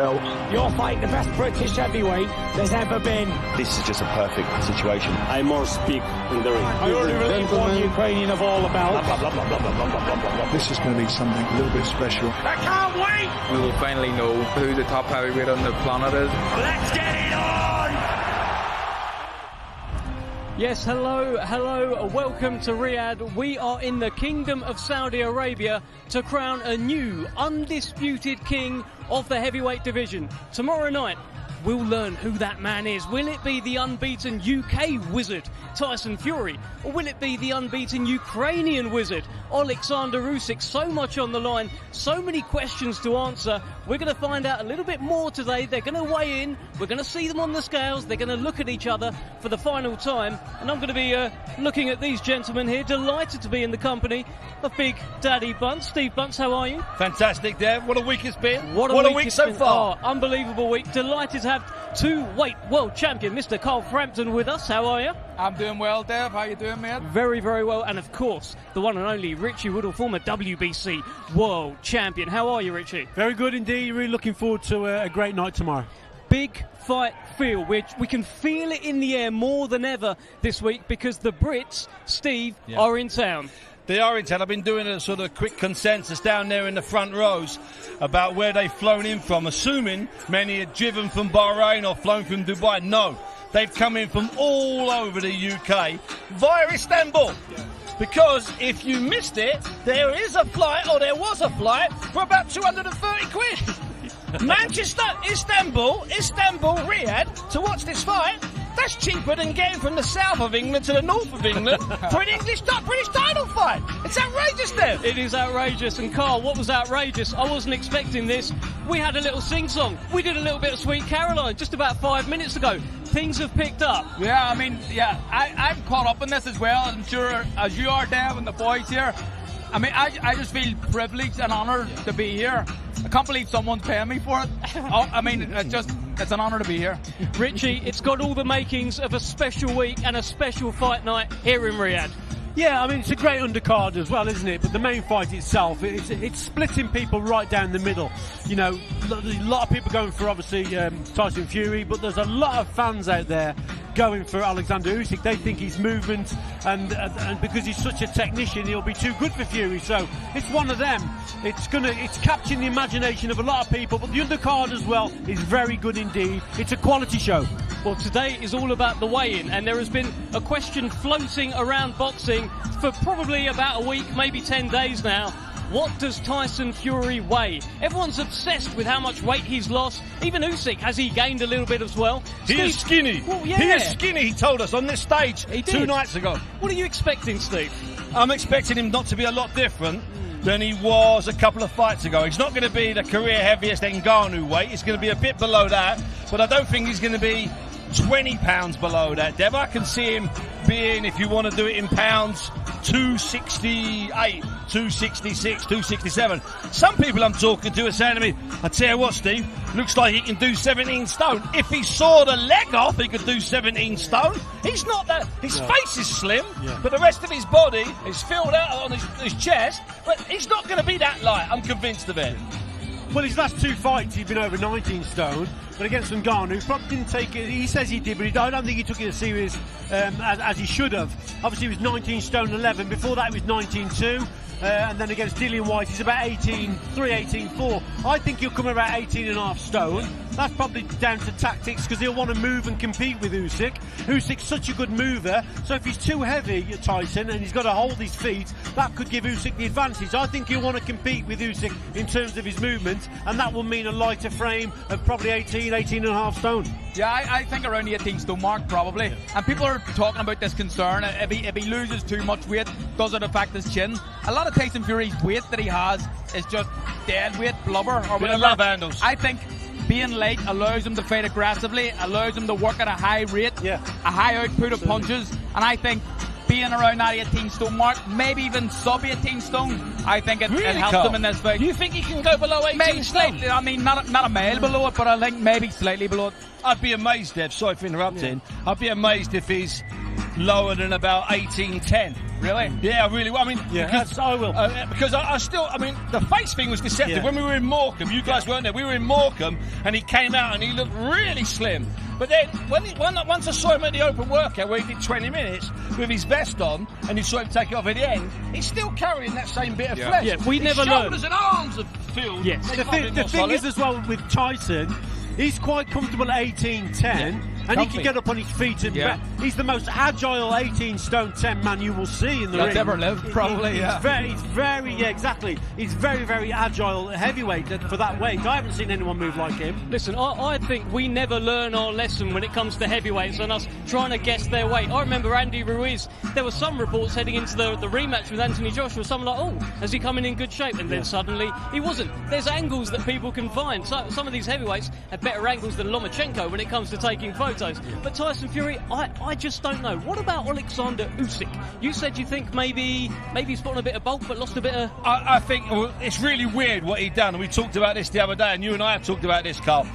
You're fighting the best British heavyweight there's ever been. This is just a perfect situation. I more speak in the ring. I only really want Ukrainian of all about. This is going to be something a little bit special. I can't wait! We will finally know who the top heavyweight on the planet is. Let's get it on! Yes, hello, welcome to Riyadh. We are in the Kingdom of Saudi Arabia to crown a new, undisputed king of the heavyweight division. Tomorrow night, we'll learn who that man is. Will it be the unbeaten UK wizard, Tyson Fury? Or will it be the unbeaten Ukrainian wizard, Oleksandr Usyk? So much on the line, so many questions to answer. We're going to find out a little bit more today. They're going to weigh in. We're going to see them on the scales. They're going to look at each other for the final time. And I'm going to be looking at these gentlemen here. Delighted to be in the company of Big Daddy Bunce. Steve Bunce, how are you? Fantastic, Dev. What a week it's been. What a week so far. Oh, unbelievable week. Delighted to have two-weight world champion, Mr. Carl Frampton, with us. How are you? I'm doing well, Dev. How you doing, mate? Very, very well. And of course, the one and only Richie Woodall, former WBC world champion. How are you, Richie? Very good indeed. Really looking forward to a great night tomorrow. Big fight feel, which we can feel it in the air more than ever this week because the Brits, Steve, are in town. They are in town. I've been doing a sort of quick consensus down there in the front rows about where they've flown in from, assuming many had driven from Bahrain or flown from Dubai. No, they've come in from all over the UK via Istanbul. Because if you missed it, there is a flight, or there was a flight, for about 230 quid. Manchester, Istanbul, Riyadh, to watch this fight. That's cheaper than getting from the south of England to the north of England for an British title fight. It's outrageous, Dev. It is outrageous. And Carl, what was outrageous? I wasn't expecting this. We had a little sing-song. We did a little bit of Sweet Caroline just about 5 minutes ago. Things have picked up. Yeah, I mean, I'm caught up in this as well. I'm sure as you are, Dev, and the boys here. I mean, I just feel privileged and honoured to be here. I can't believe someone's paying me for it. I mean, it's an honour to be here. Richie, it's got all the makings of a special week and a special fight night here in Riyadh. Yeah, I mean, it's a great undercard as well, isn't it? But the main fight itself, it's splitting people right down the middle. You know, a lot of people going for, obviously, Tyson Fury, but there's a lot of fans out there going for Oleksandr Usyk. They think his movement and because he's such a technician, he'll be too good for Fury. So it's one of them. It's capturing the imagination of a lot of people, but the undercard as well is very good indeed. It's a quality show. Well, today is all about the weigh-in, and there has been a question floating around boxing for probably about a week, maybe 10 days now. What does Tyson Fury weigh? Everyone's obsessed with how much weight he's lost. Even Usyk, has he gained a little bit as well? He is skinny. Well, yeah. He is skinny, he told us on this stage 2 nights ago. What are you expecting, Steve? I'm expecting him not to be a lot different than he was a couple of fights ago. He's not going to be the career heaviest Ngannou weight. He's going to be a bit below that, but I don't think he's going to be 20 pounds below that, Dev. I can see him being, if you want to do it in pounds, 268, 266, 267. Some people I'm talking to are saying to me, I tell you what, Steve, looks like he can do 17 stone. If he saw the leg off, he could do 17 stone. He's not that. His face is slim, but the rest of his body is filled out on his chest, but he's not going to be that light. I'm convinced of it. Well, his last 2 fights, he's been over 19 stone, but against Ngannou, probably didn't take it. He says he did, but I don't think he took it as serious as he should have. Obviously, he was 19 stone 11. Before that, he was 19-2. And then against Dillian Whyte, he's about 18-3, 18-4. I think he'll come about 18.5 stone. That's probably down to tactics because he'll want to move and compete with Usyk. Usyk's such a good mover, so if he's too heavy, Tyson, and he's got to hold his feet, that could give Usyk the advantage. I think he'll want to compete with Usyk in terms of his movement, and that will mean a lighter frame of probably 18.5 stone. Yeah, I think around the 18 stone mark probably. And people are talking about this concern. If he loses too much weight, does it affect his chin? A lot of Tyson Fury's weight that he has is just dead weight blubber or whatever. Love handles. I think being light allows him to fight aggressively, allows him to work at a high rate, a high output of punches, and I think being around that 18 stone mark, maybe even sub 18 stone, I think it helps him in this fight. You think he can go below 18 maybe stone? Slightly, I mean, not a mile below it, but I think maybe slightly below it. I'd be amazed, Dev, sorry for interrupting. I'd be amazed if he's lower than about 18-10. Really? Yeah, I really will. I mean, Yes, I will. because I still, I mean, the face thing was deceptive. Yeah. When we were in Morecambe, you guys weren't there. We were in Morecambe, and he came out and he looked really slim. But then, once I saw him at the open workout where he did 20 minutes with his vest on, and you saw him take it off at the end, he's still carrying that same bit of flesh. Yeah, we his never learned. shoulders and arms have filled. Yes. The thing is as well with Tyson, he's quite comfortable at 18-10, and he can get up on his feet and he's the most agile 18 stone 10 man you will see in the ring. That's ever lived, probably. He's very exactly. He's very agile heavyweight for that weight. I haven't seen anyone move like him. Listen, I think we never learn our lesson when it comes to heavyweights and us trying to guess their weight. I remember Andy Ruiz, there were some reports heading into the rematch with Anthony Joshua, someone like, oh, has he coming in good shape? And then suddenly he wasn't. There's angles that people can find. So, some of these heavyweights have better angles than Lomachenko when it comes to taking photos. But Tyson Fury, I just don't know. What about Oleksandr Usyk? You said you think maybe he's put on a bit of bulk but lost a bit of... I think it's really weird what he done. And we talked about this the other day, and you and I have talked about this, Carl.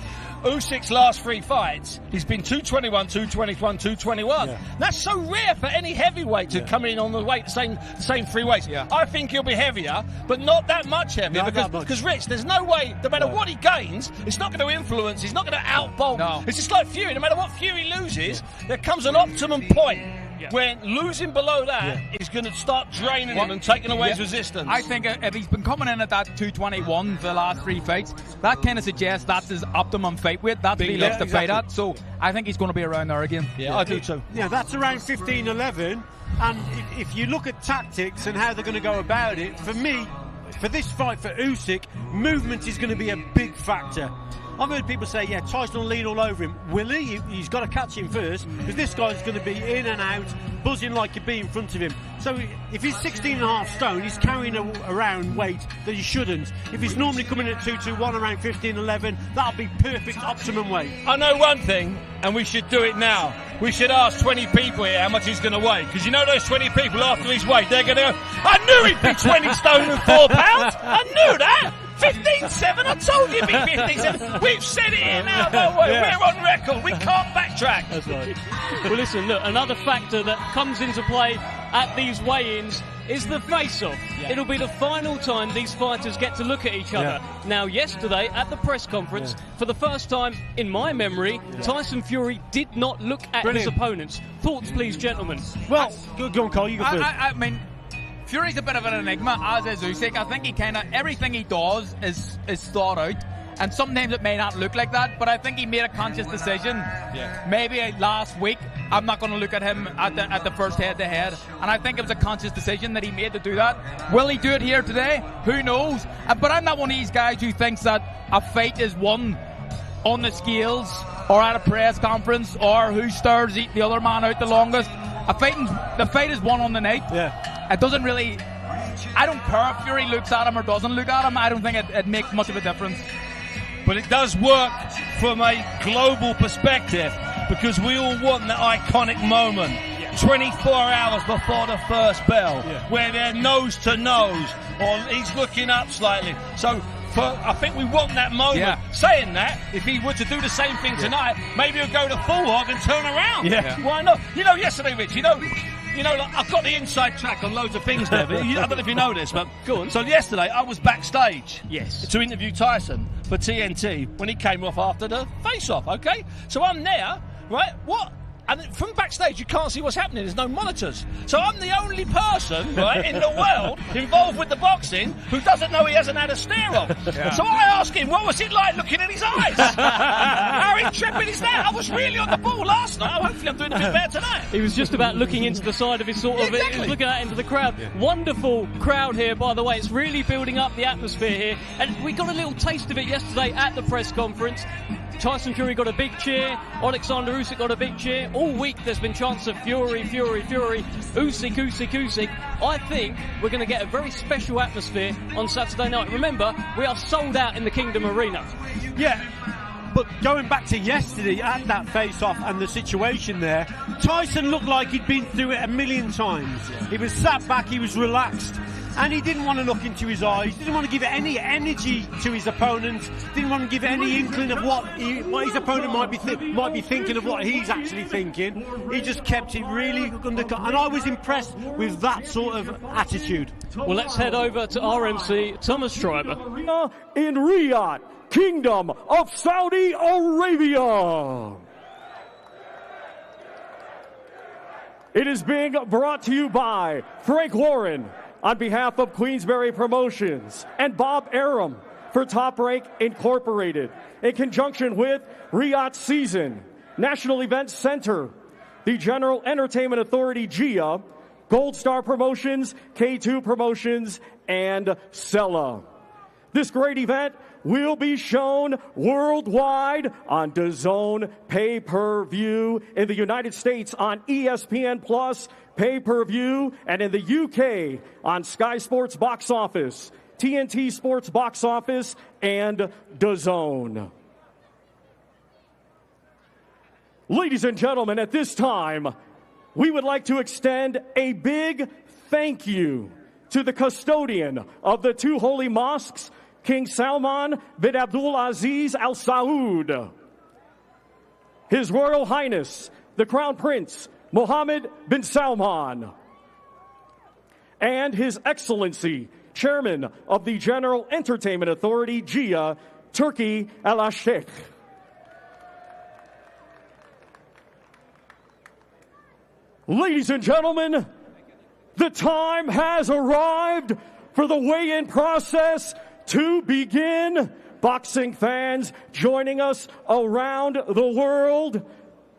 Usyk's last 3 fights, he's been 221, 221, 221. Yeah. That's so rare for any heavyweight to come in on the weight, the same 3 weights. Yeah. I think he'll be heavier, but not that much heavier. Because Rich, there's no way, no matter what he gains, it's not going to influence, he's not going to outbolt. No. It's just like Fury, no matter what Fury loses, there comes an optimum point. When losing below that is going to start draining him and taking away his resistance. I think if he's been coming in at that 221 for the last 3 fights, that kind of suggests that's his optimum fight weight. That's what he loves to fight at. So I think he's going to be around there again. Yeah, I do too. Yeah, that's around 15-11. And if you look at tactics and how they're going to go about it, for me, for this fight for Usyk, movement is going to be a big factor. I've heard people say, Tyson will lean all over him. Will he? He's got to catch him first, because this guy's going to be in and out, buzzing like a bee in front of him. So if he's 16.5 stone, he's carrying around weight that he shouldn't. If he's normally coming at 221, around 15-11, that'll be perfect optimum weight. I know one thing, and we should do it now. We should ask 20 people here how much he's going to weigh. Because you know those 20 people after his weight, they're going to go, I knew he'd be 20 stone and 4 pounds. I knew that. 15-7, I told you he'd be 15-7. We've said it here now, don't we? We're on record. We can't backtrack. That's right. Well, listen, look, another factor that comes into play at these weigh-ins is the face-off. It'll be the final time these fighters get to look at each other. Now, yesterday at the press conference, for the first time in my memory, Tyson Fury did not look at his opponents. Thoughts, please, gentlemen. Well, go on, Carl, you go first. I mean, Fury's a bit of an enigma, as is Usyk. I think he everything he does is thought out. And sometimes it may not look like that, but I think he made a conscious decision. Maybe last week, I'm not going to look at him at the first head-to-head. And I think it was a conscious decision that he made to do that. Will he do it here today? Who knows? But I'm not one of these guys who thinks that a fight is won on the scales or at a press conference or who stirs the other man out the longest. The fight is won on the night. It doesn't really... I don't care if Fury looks at him or doesn't look at him. I don't think it makes much of a difference. But it does work from a global perspective, because we all want that iconic moment 24 hours before the first bell, where they're nose to nose or he's looking up slightly. So I think we want that moment. Saying that, if he were to do the same thing tonight, maybe he'll go to full hog and turn around. Why not? You know, yesterday, Rich, like, I've got the inside track on loads of things there, but I don't know if you know this, but go on. So yesterday I was backstage to interview Tyson for TNT when he came off after the face-off, okay? So I'm there, right? And from backstage, you can't see what's happening. There's no monitors. So I'm the only person, right, in the world involved with the boxing who doesn't know he hasn't had a stare off. So I asked him, what was it like looking in his eyes? How intrepid is that? I was really on the ball last night. Hopefully I'm doing a bit better tonight. He was just about looking into the side of his he was looking out into the crowd. Wonderful crowd here, by the way. It's really building up the atmosphere here. And we got a little taste of it yesterday at the press conference. Tyson Fury got a big cheer. Oleksandr Usyk got a big cheer. All week there's been chants of Fury, Usyk. I think we're going to get a very special atmosphere on Saturday night. Remember, we are sold out in the Kingdom Arena. But going back to yesterday at that face-off and the situation there, Tyson looked like he'd been through it a million times. He was sat back, he was relaxed. and he didn't want to look into his eyes, didn't want to give any energy to his opponent, didn't want to give any inkling of what his opponent might be thinking of what he's actually thinking. He just kept it really under control, and I was impressed with that sort of attitude. Well, let's head over to RMC Thomas Schreiber. In Riyadh, Kingdom of Saudi Arabia. It is being brought to you by Frank Warren on behalf of Queensberry Promotions and Bob Arum for Top Rank Incorporated in conjunction with Riyadh Season, National Events Center, the General Entertainment Authority GIA, Gold Star Promotions, K2 Promotions, and Sella. This great event will be shown worldwide on DAZN pay-per-view, in the United States on ESPN Plus pay-per-view, and in the UK on Sky Sports Box Office, TNT Sports Box Office, and DAZN. Ladies and gentlemen, at this time, we would like to extend a big thank you to the custodian of the two holy mosques, King Salman bin Abdul Aziz Al Saud, His Royal Highness, the Crown Prince Mohammed bin Salman, and His Excellency, Chairman of the General Entertainment Authority, GIA, Turkey Al-Sheikh. Ladies and gentlemen, the time has arrived for the weigh-in process to begin. Boxing fans joining us around the world,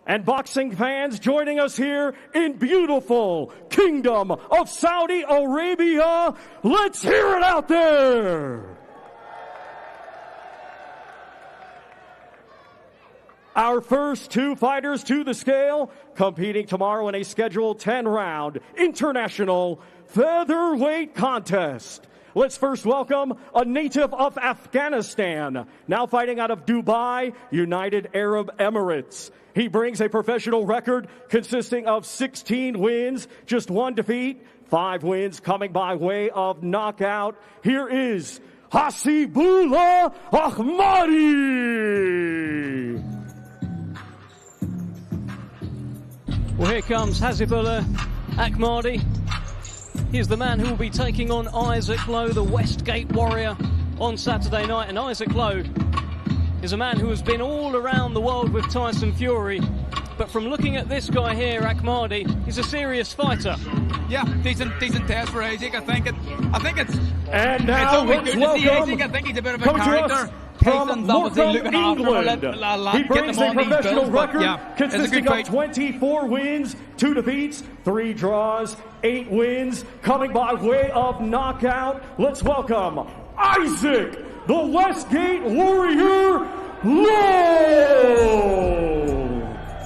and boxing fans joining us here in beautiful Kingdom of Saudi Arabia. Let's hear it out there. Our first two fighters to the scale, competing tomorrow in a scheduled 10-round international featherweight contest. Let's first welcome a native of Afghanistan, now fighting out of Dubai, United Arab Emirates. He brings a professional record consisting of 16 wins, just 1 defeat, 5 wins coming by way of knockout. Here is Hasibullah Ahmadi. Well, here comes Hasibullah Ahmadi. He's the man who will be taking on Isaac Lowe, the Westgate Warrior, on Saturday night. And Isaac Lowe is a man who has been all around the world with Tyson Fury. But from looking at this guy here, Ahmadi, he's a serious fighter. Yeah, decent test for Isaac. I think it's. And now it's always good to see Isaac. I think he's a bit of a character. From Morecambe, England. He brings a professional record consisting of 24 wins, 2 defeats, 3 draws, 8 wins, coming by way of knockout. Let's welcome Isaac, the Westgate Warrior Lowe.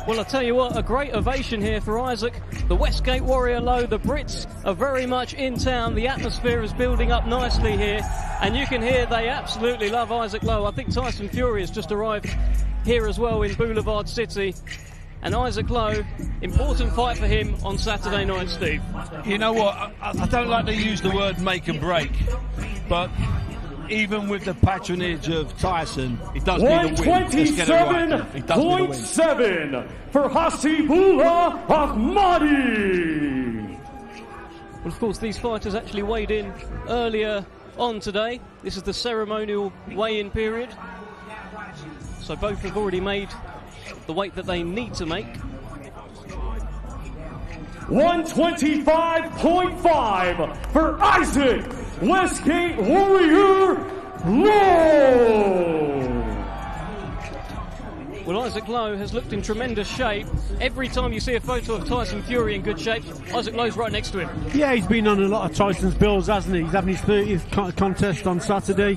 Well, I'll tell you what, a great ovation here for Isaac, the Westgate Warrior Lowe. The Brits are very much in town. The atmosphere is building up nicely here, and you can hear they absolutely love Isaac Lowe. I think Tyson Fury has just arrived here as well in Boulevard City. And Isaac Lowe, important fight for him on Saturday night, Steve. You know what, I don't like to use the word make and break, but even with the patronage of Tyson, he does need a win. 127.7 for Hasibullah Ahmadi. Well, of course, these fighters actually weighed in earlier on today. This is the ceremonial weigh-in period. So both have already made the weight that they need to make. 125.5 for Isaac Westgate Warrior Lowe. Well, Isaac Lowe has looked in tremendous shape. Every time you see a photo of Tyson Fury in good shape, Isaac Lowe's right next to him. Yeah, he's been on a lot of Tyson's bills, hasn't he? He's having his 30th contest on Saturday,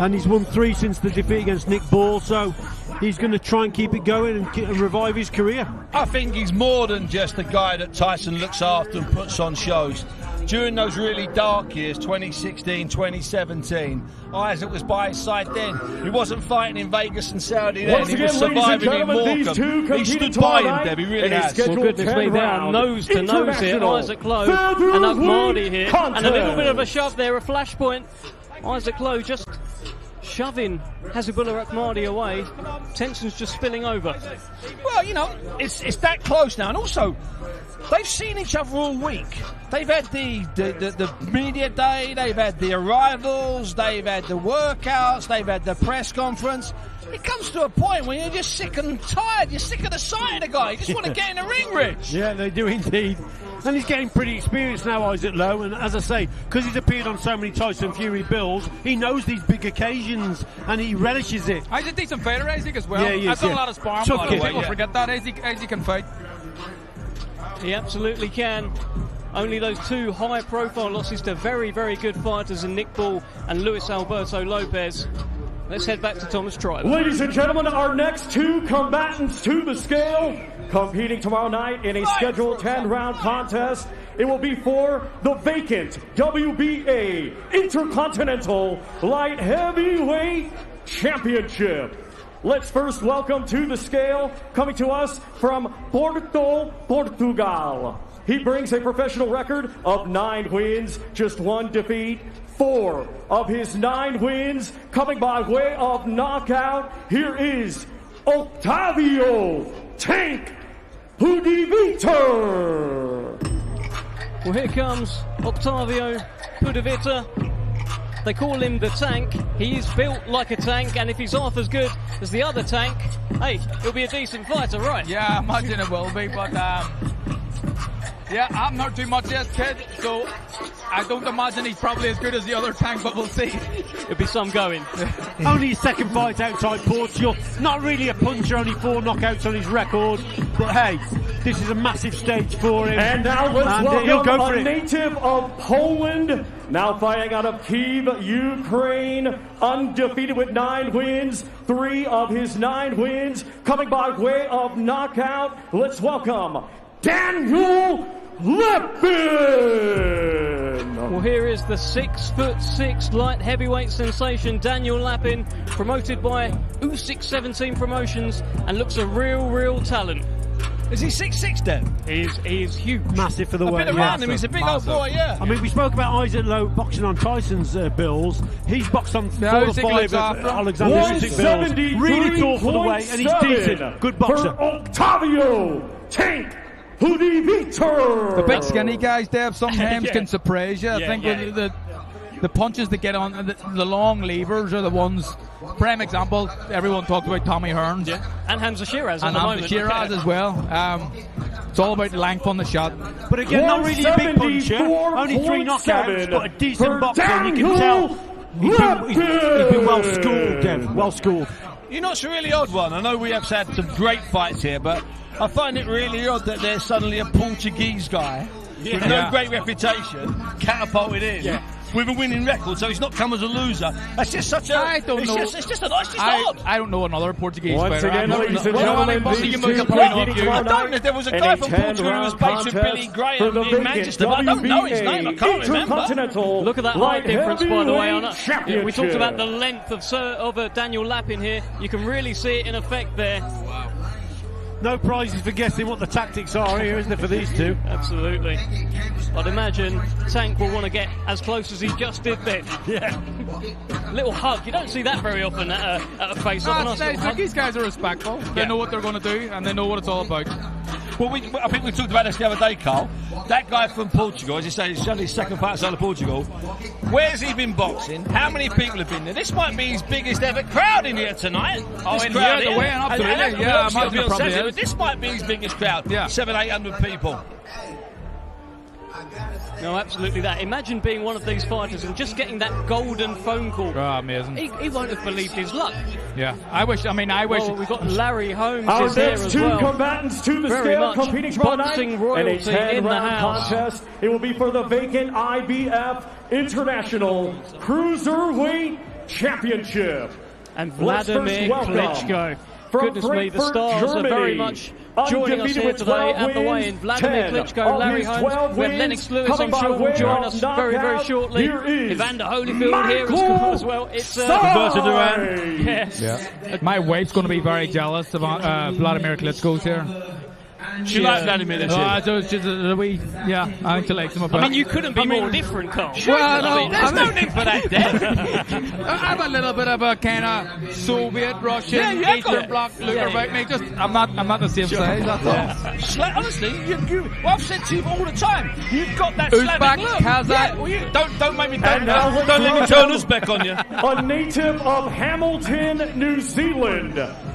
and he's won 3 since the defeat against Nick Ball, so he's going to try and keep it going and revive his career. I think he's more than just a guy that Tyson looks after and puts on shows. during those really dark years, 2016, 2017, Isaac was by his side then. He wasn't fighting in Vegas and Saudi then. He was surviving in Morecambe. He stood by him, Deb. He really has. Well, goodness me, they are nose to nose here. Isaac Lowe and Akari here. And a little bit of a shove there, a flashpoint. Isaac Lowe just shoving Hasibullah Akmadi away. Tension's just spilling over. Well, you know, it's that close now. And also, they've seen each other all week. They've had the media day, they've had the arrivals, they've had the workouts, they've had the press conference. It comes to a point when you're just sick and tired. You're sick of the sight of the guy. You just want to get in the ring, Rich. Yeah, they do indeed. And he's getting pretty experienced now, Isaac Lowe. And as I say, because he's appeared on so many Tyson Fury bills, he knows these big occasions and he relishes it. He's a decent fighter, Isaac, as well. Yeah, he is, I've done a lot of sparring, by the way. People forget that. Isaac can fight. He absolutely can. Only those two high-profile losses to very, very good fighters in Nick Ball and Luis Alberto Lopez. Let's head back to Thomas Tribe. Ladies and gentlemen, our next two combatants to the scale, competing tomorrow night in a scheduled 10-round contest. It will be for the vacant WBA Intercontinental Light Heavyweight Championship. Let's first welcome to the scale, coming to us from Porto, Portugal. He brings a professional record of 9 wins, just 1 defeat. 4 of his 9 wins coming by way of knockout. Here is Octavio Tank Pudivita. Well, here comes Octavio Pudivita. They call him the Tank. He is built like a tank, and if he's half as good as the other Tank, hey, he'll be a decent fighter, right? Yeah, I imagine it will be, but yeah, I'm not too much yet, kid, so I don't imagine he's probably as good as the other Tank, but we'll see. There'll be some going. Only his second fight outside Portugal. Not really a puncher, only 4 knockouts on his record. But hey, this is a massive stage for him. And now let's welcome a native of Poland, now fighting out of Kyiv, Ukraine, undefeated with 9 wins. 3 of his 9 wins coming by way of knockout. Let's welcome Daniel Lappin. Well, here is the 6'6" light heavyweight sensation Daniel Lappin, promoted by Usyk 17 Promotions, and looks a real talent. Is he 6'6" then? He is huge. Massive for the weight. I've been around him, he's a big old boy, yeah. I mean, we spoke about Isaac Lowe boxing on Tyson's bills. He's boxed on 4 or 5 of Oleksandr Usyk bills. Really tall for the weight, and he's decent. Good boxer. For Octavio Tank Pudivita. The big skinny guys, Dave, sometimes can surprise you. I think the punches that get on, the long levers are the ones. Prime example, everyone talks about Tommy Hearns. Yeah. And Hamza Shiraz and Hamza Shiraz as well. It's all about length on the shot. But again, not really a big puncher. Only 3 knockouts, but a decent boxer. And you can tell he's been well schooled, Dev. Well schooled. You know, it's a really odd one. I know we have had some great fights here, but I find it really odd that there's suddenly a Portuguese guy with no great reputation catapulted in with a winning record, so he's not come as a loser. That's just such a... I don't know. It's just odd. I don't know another Portuguese Once fighter. again, ladies and gentlemen, these two I don't know. There was a guy from Portugal who was based with Billy Graham in Manchester, but I don't know his name. I can't remember. Look at that height difference, by the way. We talked about the length of Daniel Lappin here. You can really see it in effect there. No prizes for guessing what the tactics are here, isn't there, for these two? Absolutely. I'd imagine Tank will want to get as close as he just did then. Yeah. Little hug. You don't see that very often at a face-off. These guys are respectful. They know what they're going to do, and they know what it's all about. Well, I think we talked about this the other day, Carl. That guy from Portugal, as you say, he's his second fight outside of Portugal. Where's he been boxing? How many people have been there? This might be his biggest ever crowd in here tonight. Oh, in here, the way, absolutely. Yeah, I imagine it probably is. This might be his biggest crowd. Yeah. 700-800 people. No, absolutely that. Imagine being one of these fighters and just getting that golden phone call. Oh, amazing. He won't have believed his luck. Yeah, I wish. Well, we've got Larry Holmes Our is here next as two well. combatants to the Very scale, much competing tomorrow night boxing in a royalty in the 10-round house. contest. It will be for the vacant IBF International Cruiserweight Championship. And Vladimir Klitschko. Goodness me, the stars are very much joining us here today at the weigh-in. Vladimir Klitschko, Larry Holmes, we have Lennox Lewis, I'm sure, will join us very, very shortly. Evander Holyfield here as well. It's Roberto Duran. Yes. Yeah. My wife's going to be very jealous about Vladimir Klitschko's here. She likes Vladimir, does she? Yeah, I think she likes him a bit. I mean, you couldn't be more different, Carl. Well, there's no need for that, Dave. I have a little bit of a kind of Soviet, Russian, Eastern Bloc look about me. Just, I'm not the same size, that's all. Honestly, well, I've said to you all the time, you've got that Uzbek, Slavic look. Kazakh. Don't make me don't let me turn Uzbek on you. A native of Hamilton, New Zealand,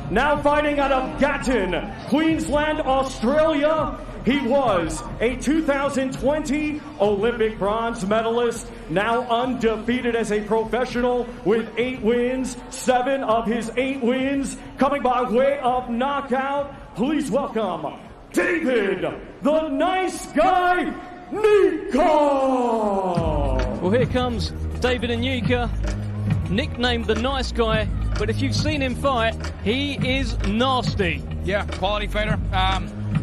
now fighting out of Gatton, Queensland, Australia. He was a 2020 Olympic bronze medalist, now undefeated as a professional with 8 wins, 7 of his 8 wins coming by way of knockout. Please welcome David, the nice guy, Nika. Well, here comes David and Nika, nicknamed the nice guy, but if you've seen him fight, he is nasty. Yeah, quality fighter.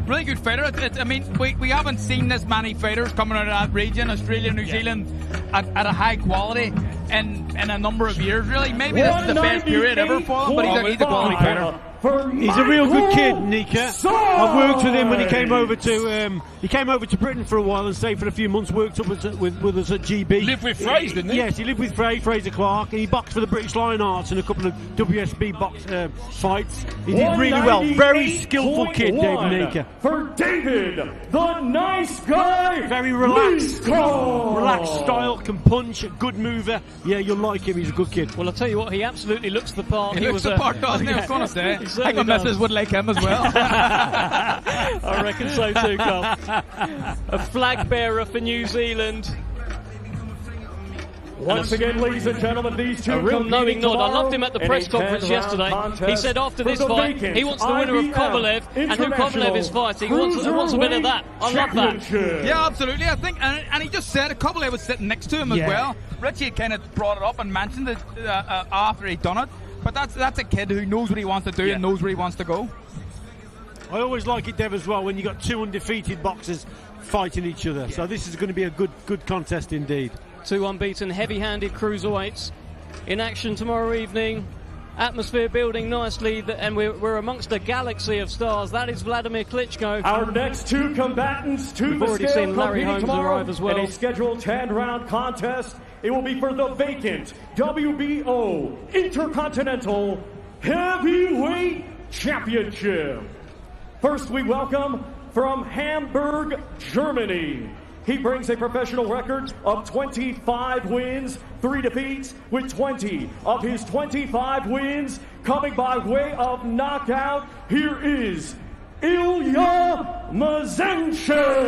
Really good fighter. I mean, we haven't seen this many fighters coming out of that region, Australia, New Zealand, at a high quality in a number of years, really. Maybe this is the best period ever for him, but he's a quality fighter. He's a real good kid, Nika. I've worked with him when he came over to Britain for a while and stayed for a few months. Worked up with us at GB. Lived with Fraser, didn't he? Yes, he lived with Fraser Clark, and he boxed for the British Lion Arts in a couple of WSB fights. He did really well. Very skillful kid, David Nika. For David, the nice guy. Very relaxed, relaxed style, can punch, a good mover. Yeah, you'll like him. He's a good kid. Well, I'll tell you what, he absolutely looks the part. He looks the part, doesn't he? I was going to say. I think my missus would like him as well. I reckon so too, Carl. A flag bearer for New Zealand. Once again, ladies and gentlemen, these two a real knowing nod. I loved him at the press conference yesterday. He said after this fight, he wants the winner of Kovalev, and who Kovalev is fighting. He wants a bit of that. I love that. Yeah, absolutely. I think, and he just said Kovalev was sitting next to him as well. Richie had kind of brought it up and mentioned it after he'd done it. But that's a kid who knows what he wants to do and knows where he wants to go. I always like it, Dev, as well, when you got 2 undefeated boxers fighting each other. So this is going to be a good contest indeed. 2 unbeaten, heavy-handed cruiserweights in action tomorrow evening. Atmosphere building nicely, and we're amongst a galaxy of stars. That is Vladimir Klitschko. Our next 2 combatants to We've the already scale seen Larry Holmes arrive as well. In a scheduled 10-round contest. It will be for the vacant WBO Intercontinental Heavyweight Championship. First, we welcome from Hamburg, Germany. He brings a professional record of 25 wins, 3 defeats, with 20 of his 25 wins coming by way of knockout. Here is Ilya Mazenchev.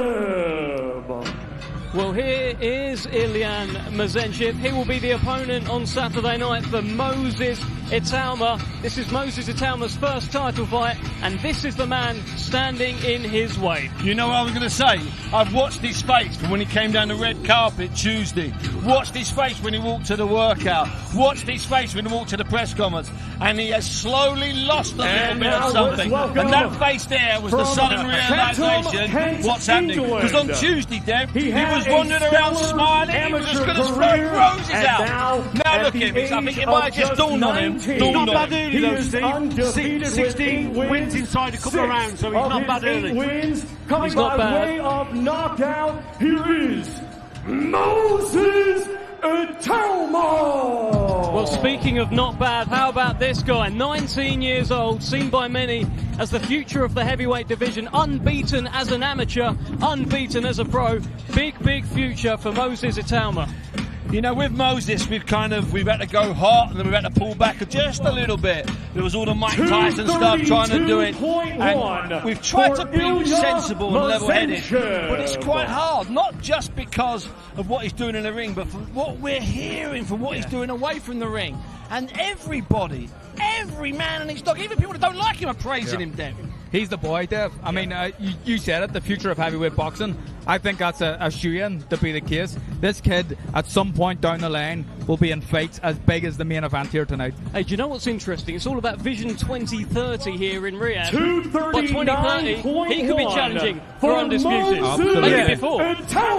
Well, here is Ilyan Mazenchev. He will be the opponent on Saturday night for Moses Ituma. This is Moses Ituma's first title fight, and this is the man standing in his way. You know what I was going to say? I've watched his face from when he came down the red carpet Tuesday. Watched his face when he walked to the workout. Watched his face when he walked to the press conference. And he has slowly lost a little bit of something. And that face there was the sudden realization what's happening. Because on Tuesday, Dev, he was wandering around smiling. He was just going to throw roses out. Now look at him. I think it might have just dawned on him. Not bad early though, Steve. 16 wins inside a couple of rounds, so he's not bad early. Wins coming by way of knockout. Here is Moses Ituma. Well, speaking of not bad, how about this guy? 19 years old, seen by many as the future of the heavyweight division, unbeaten as an amateur, unbeaten as a pro. Big future for Moses Ituma. You know, with Moses, we've had to go hot and then we've had to pull back just a little bit. There was all the Mike Tyson stuff trying to do it. And we've tried to be sensible and level-headed. But it's quite hard, not just because of what he's doing in the ring, but from what we're hearing from what he's doing away from the ring. And everybody, every man and his dog, even people that don't like him are praising him, Dev. He's the boy, Dev. I mean, you said it, the future of heavyweight boxing. I think that's a shoe-in to be the case. This kid, at some point down the line, will be in fights as big as the main event here tonight. Hey, do you know what's interesting? It's all about Vision 2030 here in Riyadh. 239.1 he could be challenging for Undisputed. Mazen. Maybe before.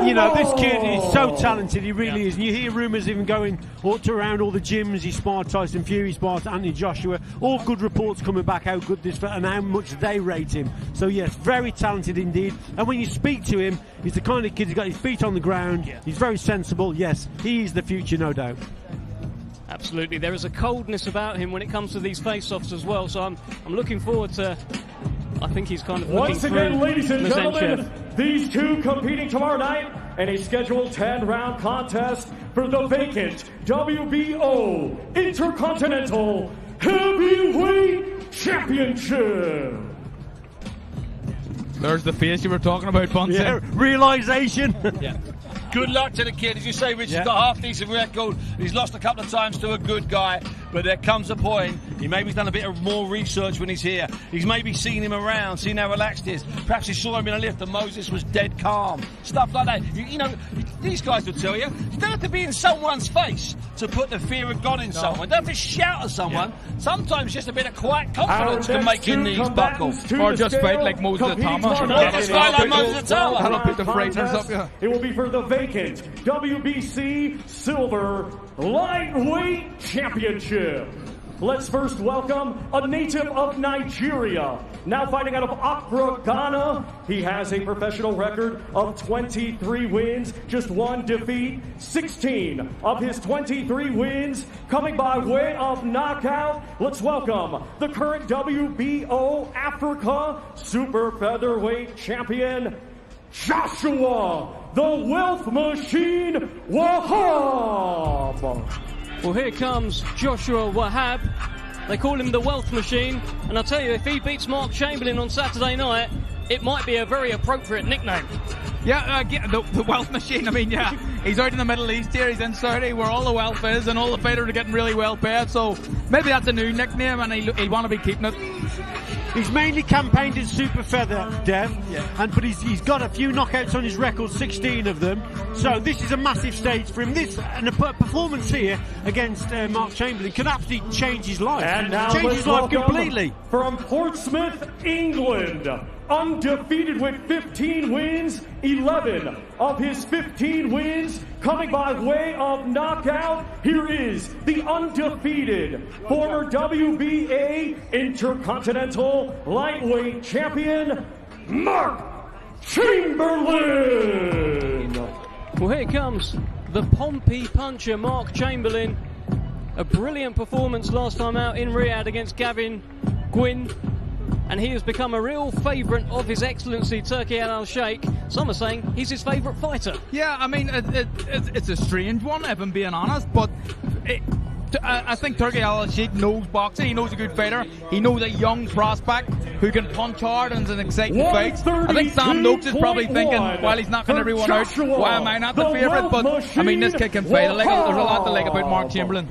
You know, this kid is so talented, he really is. And you hear rumours of him going around all the gyms. He sparred Tyson Fury, he sparred Anthony Joshua. All good reports coming back how good this and how much they rate him. So yes, very talented indeed. And when you speak to him, he's the kind of kid who's got his feet on the ground. He's very sensible. Yes, he is the future, no doubt. Absolutely, there is a coldness about him when it comes to these face-offs as well. So I'm looking forward to. I think he's kind of once again, ladies and Mazen gentlemen, these two competing tomorrow night in a scheduled 10-round contest for the vacant WBO Intercontinental Heavyweight Championship. There's the face you were talking about, Bunsen. Yeah, realisation. Yeah. Good luck to the kid. As you say, Richard's got a half-decent record. He's lost a couple of times to a good guy, but there comes a point. He maybe done a bit of more research when he's here. He's maybe seen him around, seen how relaxed he is. Perhaps he saw him in a lift and Moses was dead calm. Stuff like that. You know, these guys will tell you, you don't have to be in someone's face to put the fear of God in someone. You don't have to shout at someone. Sometimes just a bit of quiet confidence can make your knees buckle. Or just fight like Moses Thomas. Or just fight like Moses Thomas. I'll put the frighteners up, yeah. It will be for the vacant WBC Silver Lightweight Championship. Let's first welcome a native of Nigeria, now fighting out of Accra, Ghana. He has a professional record of 23 wins, just 1 defeat. 16 of his 23 wins coming by way of knockout. Let's welcome the current WBO Africa Super Featherweight Champion, Joshua the Wealth Machine Wahab. Well, here comes Joshua Wahab. They call him the Wealth Machine, and I'll tell you, if he beats Mark Chamberlain on Saturday night, it might be a very appropriate nickname. Yeah, the Wealth Machine. I mean, yeah, he's out in the Middle East here. He's in Saudi, where all the wealth is, and all the fighters are getting really well paid. So maybe that's a new nickname, and he'll want to be keeping it. He's mainly campaigned in super feather, Dev, but he's got a few knockouts on his record, 16 of them. So this is a massive stage for him. This and a performance here against Mark Chamberlain could absolutely change his life. And now change his life completely. From Portsmouth, England, undefeated with 15 wins, 11 of his 15 wins coming by way of knockout. Here is the undefeated former WBA Intercontinental Lightweight Champion, Mark Chamberlain. Well, here comes the Pompey puncher, Mark Chamberlain. A brilliant performance last time out in Riyadh against Gavin Gwynn. And he has become a real favourite of His Excellency Turki Al-Sheikh. Some are saying he's his favourite fighter. Yeah, I mean, it's a strange one, if I'm being honest, but I think Turki Al-Sheikh knows boxing. He knows a good fighter. He knows a young prospect who can punch hard and is an exciting fight. I think Sam Noakes is probably thinking, while he's knocking everyone out, why am I not the favourite? But, I mean, this kid can fight. There's a lot to like about Mark Chamberlain.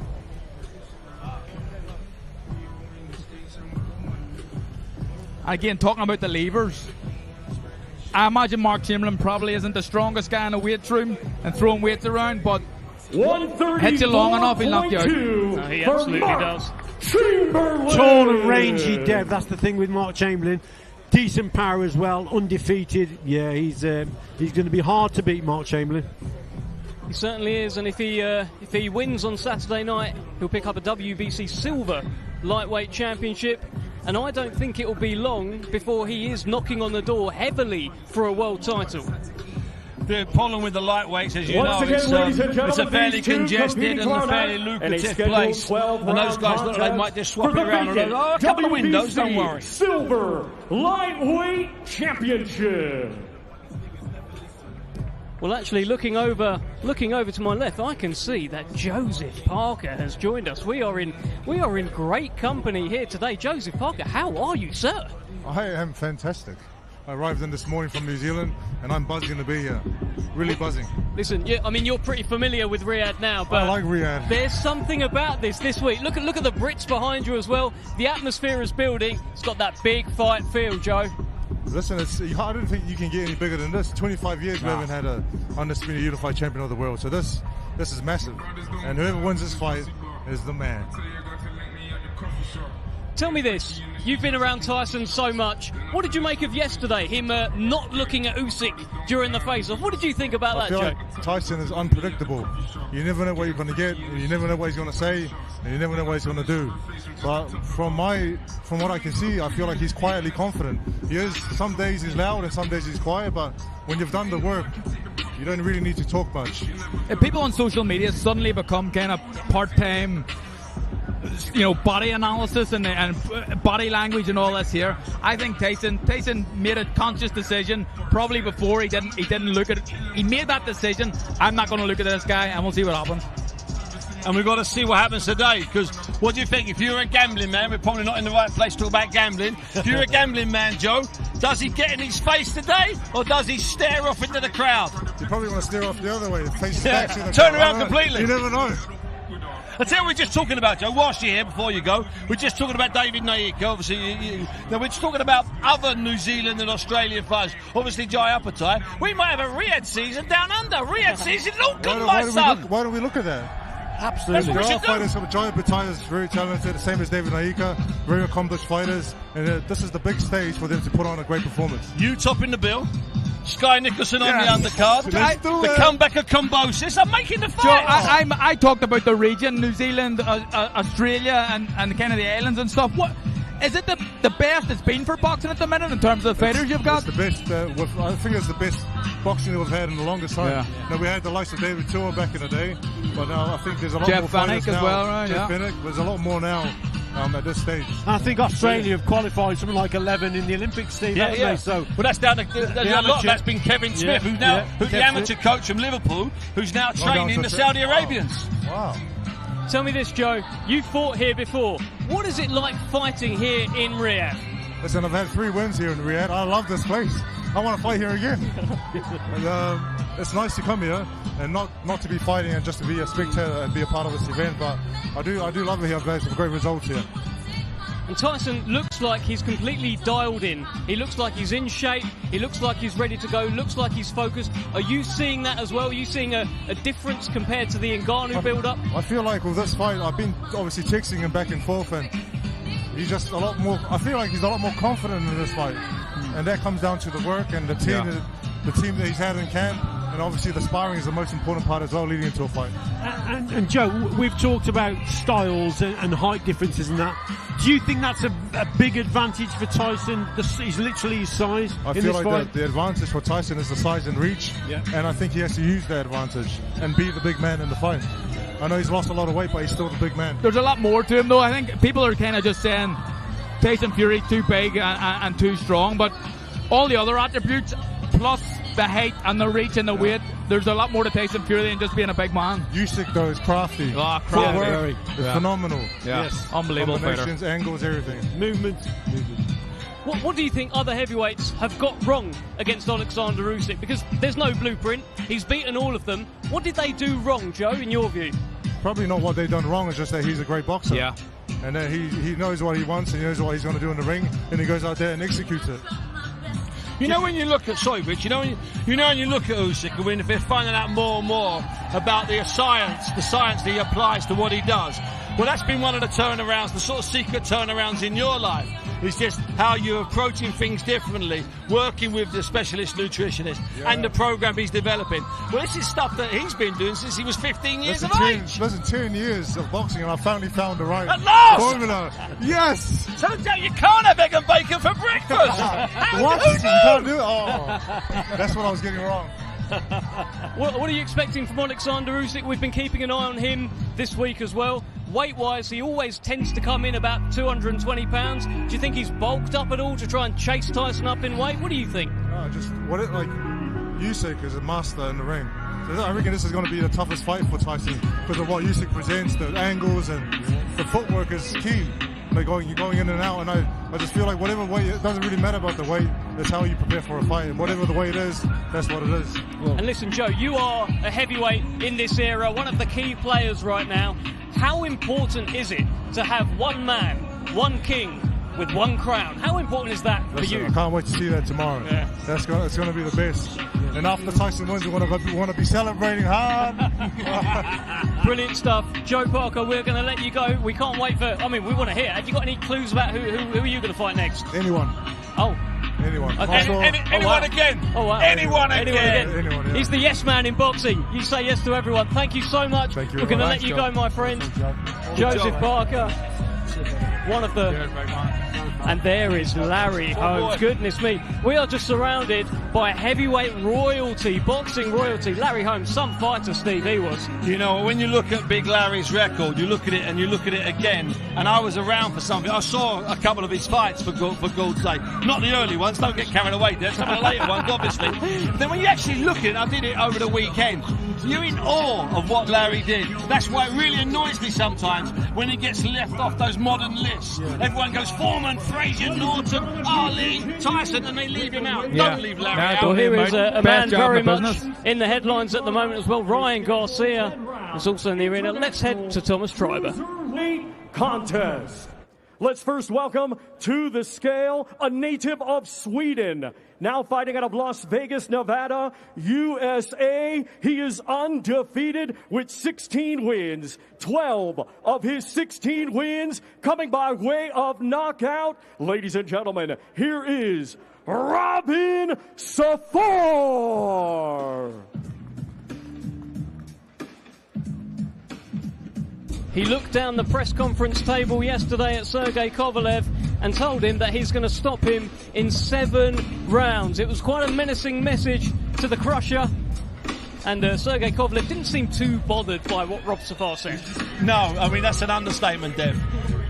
Again, talking about the levers, I imagine Mark Chamberlain probably isn't the strongest guy in the weight room and throwing weights around, but hits you long enough, he'll knock you out. No, he absolutely does. Tall and rangy, Dev. That's the thing with Mark Chamberlain. Decent power as well, undefeated. Yeah, he's going to be hard to beat, Mark Chamberlain. He certainly is, and if he wins on Saturday night, he'll pick up a WBC Silver Lightweight Championship. And I don't think it will be long before he is knocking on the door heavily for a world title. The pollen with the lightweights, as you know, it's a fairly congested and a fairly lucrative place. And those guys look like they might just swap it around. A couple of windows, don't worry. Silver Lightweight Championship. Well, actually, looking over to my left, I can see that Joseph Parker has joined us. We are in great company here today. Joseph Parker, how are you, sir? I am fantastic. I arrived in this morning from New Zealand, and I'm buzzing to be here. Really buzzing. Listen, I mean, you're pretty familiar with Riyadh now, but I like Riyadh. There's something about this week. Look at the Brits behind you as well. The atmosphere is building. It's got that big fight feel, Joe. Listen, I don't think you can get any bigger than this. 25 years we haven't had a undisputed unified champion of the world. So this is massive. And whoever wins this fight is the man. Tell me this, you've been around Tyson so much. What did you make of yesterday, him not looking at Usyk during the face-off? What did you think about that, Joe? Like Tyson is unpredictable. You never know what you're going to get, you never know what he's going to say, and you never know what he's going to do. But from what I can see, I feel like he's quietly confident. He is. Some days he's loud and some days he's quiet, but when you've done the work, you don't really need to talk much. If people on social media suddenly become kind of part-time, body analysis and body language and all this here, I think Tyson made a conscious decision probably before he didn't look at it. He made that decision. I'm not going to look at this guy, and we'll see what happens. And we've got to see what happens today, because what do you think? If you're a gambling man, we're probably not in the right place to talk about gambling. If you're a gambling man, Joe, does he get in his face today, or does he stare off into the crowd? You probably want to stare off the other way, face back to the turn crowd. around completely. You never know. I tell you what we're just talking about, Joe, whilst you're here, before you go, we're just talking about David Nika, obviously. Now, we're just talking about other New Zealand and Australian fighters. Obviously, Jai Opetaia. We might have a Riyadh season down under. Riyadh season, look good, my son. Why don't we look at that? Absolutely. There are fighters, Jai Opetaia is very talented, the same as David Nika, very accomplished fighters, and this is the big stage for them to put on a great performance. You topping the bill. Sky Nicholson on the undercard. The comeback of Combosis. I'm making the fight. Joe, I talked about the region, New Zealand, Australia, and kind of the islands and stuff. What is it the best it's been for boxing at the minute in terms of fighters you've got? It's the best. I think it's the best boxing that we've had in the longest time. Yeah. Now, we had the likes of David Tua back in the day, but now I think there's a lot Jeff more fighters Fennick now. as well, right? Jeff Fennick. There's a lot more now. At this stage. I think Australia have qualified something like 11 in the Olympics, Steve, haven't they? So, well, that's down to a lot. That's been Kevin Smith, who's the amateur coach from Liverpool, who's now training the Saudi Arabians. Wow. Tell me this, Joe. You fought here before. What is it like fighting here in Riyadh? Listen, I've had 3 wins here in Riyadh. I love this place. I want to fight here again. And, it's nice to come here and not to be fighting and just to be a spectator and be a part of this event. But I do love it here. I've had some great results here. And Tyson looks like he's completely dialed in. He looks like he's in shape. He looks like he's ready to go. Looks like he's focused. Are you seeing that as well? Are you seeing a difference compared to the Ngannou build-up? I feel like with this fight, I've been obviously texting him back and forth, and he's just a lot more. I feel like he's a lot more confident in this fight, and that comes down to the work and the team that he's had in camp. And obviously the sparring is the most important part as well, leading into a fight. And Joe, we've talked about styles and height differences and that. Do you think that's a big advantage for Tyson? He's literally his size in this fight? I feel like the advantage for Tyson is the size and reach, and I think he has to use that advantage and be the big man in the fight. I know he's lost a lot of weight, but he's still the big man. There's a lot more to him, though. I think people are kind of just saying Tyson Fury too big and too strong, but all the other attributes, plus the height and the reach and the weight, there's a lot more to Tyson Fury than just being a big man. Usyk, though, is crafty. Crafty. It's phenomenal. Yeah. Yes. Unbelievable Combinations, fighter. angles, everything. Movement. What do you think other heavyweights have got wrong against Oleksandr Usyk? Because there's no blueprint. He's beaten all of them. What did they do wrong, Joe, in your view? Probably not what they've done wrong, it's just that he's a great boxer. Yeah. And that he knows what he wants, and he knows what he's going to do in the ring, and he goes out there and executes it. You know, when you look at Rich, when you look at Usyk, and when they're finding out more and more about the science that he applies to what he does. Well, that's been one of the turnarounds, the sort of secret turnarounds in your life. It's just how you're approaching things differently, working with the specialist nutritionist and the program he's developing. Well, this is stuff that he's been doing since he was 15 years of age. Listen, 10 years of boxing, and I finally found the right At last! formula. Yes! So you can't have egg and bacon for breakfast! What? You can't do it? Oh, that's what I was getting wrong. What are you expecting from Oleksandr Usyk? We've been keeping an eye on him this week as well. Weight-wise, he always tends to come in about 220 pounds. Do you think he's bulked up at all to try and chase Tyson up in weight? What do you think? Usyk is a master in the ring. So I reckon this is going to be the toughest fight for Tyson because of what Usyk presents, the angles and the footwork is key. You're going in and out, and I just feel like whatever weight, it doesn't really matter about the weight. It's how you prepare for a fight, and whatever the weight is, that's what it is. And listen, Joe, you are a heavyweight in this era, one of the key players right now. How important is it to have one man, one king, with one crown. How important is that for you? I can't wait to see that tomorrow. Yeah. That's going to be the best. And after Tyson wins, we want to be celebrating hard. Brilliant stuff. Joe Parker, we're going to let you go. We can't wait for... I mean, we want to hear. Have you got any clues about who are you going to fight next? Anyone. Oh. Anyone. Okay. Anyone again. Oh, wow. Anyone again. Anyone, yeah. He's the yes man in boxing. You say yes to everyone. Thank you so much. Thank you. We're going to let you go, my friend. Joseph Parker. One of the... And there is Larry Holmes. Goodness me. We are just surrounded by heavyweight royalty, boxing royalty. Larry Holmes, some fighter, Steve, he was. You know, when you look at Big Larry's record, you look at it and you look at it again. And I was around for something. I saw a couple of his fights for Gold's sake. Not the early ones, don't get carried away there. Some of the later ones, obviously. But then when you actually look at it, I did it over the weekend. You're in awe of what Larry did. That's why it really annoys me sometimes when he gets left off those modern lists. Everyone goes Foreman, Frazier, Norton, Ali, Tyson, and they leave him out. Don't leave Larry out. Well, here is a man very much in the headlines at the moment as well. Ryan Garcia is also in the arena. Let's head to Thomas Triber. Contest. Let's first welcome to the scale a native of Sweden. Now fighting out of Las Vegas, Nevada, USA. He is undefeated with 16 wins. 12 of his 16 wins coming by way of knockout. Ladies and gentlemen, here is Robin Safar. He looked down the press conference table yesterday at Sergey Kovalev and told him that he's going to stop him in 7 rounds. It was quite a menacing message to the Crusher. And Sergey Kovalev didn't seem too bothered by what Rob Safar said. No, I mean, that's an understatement, Dev.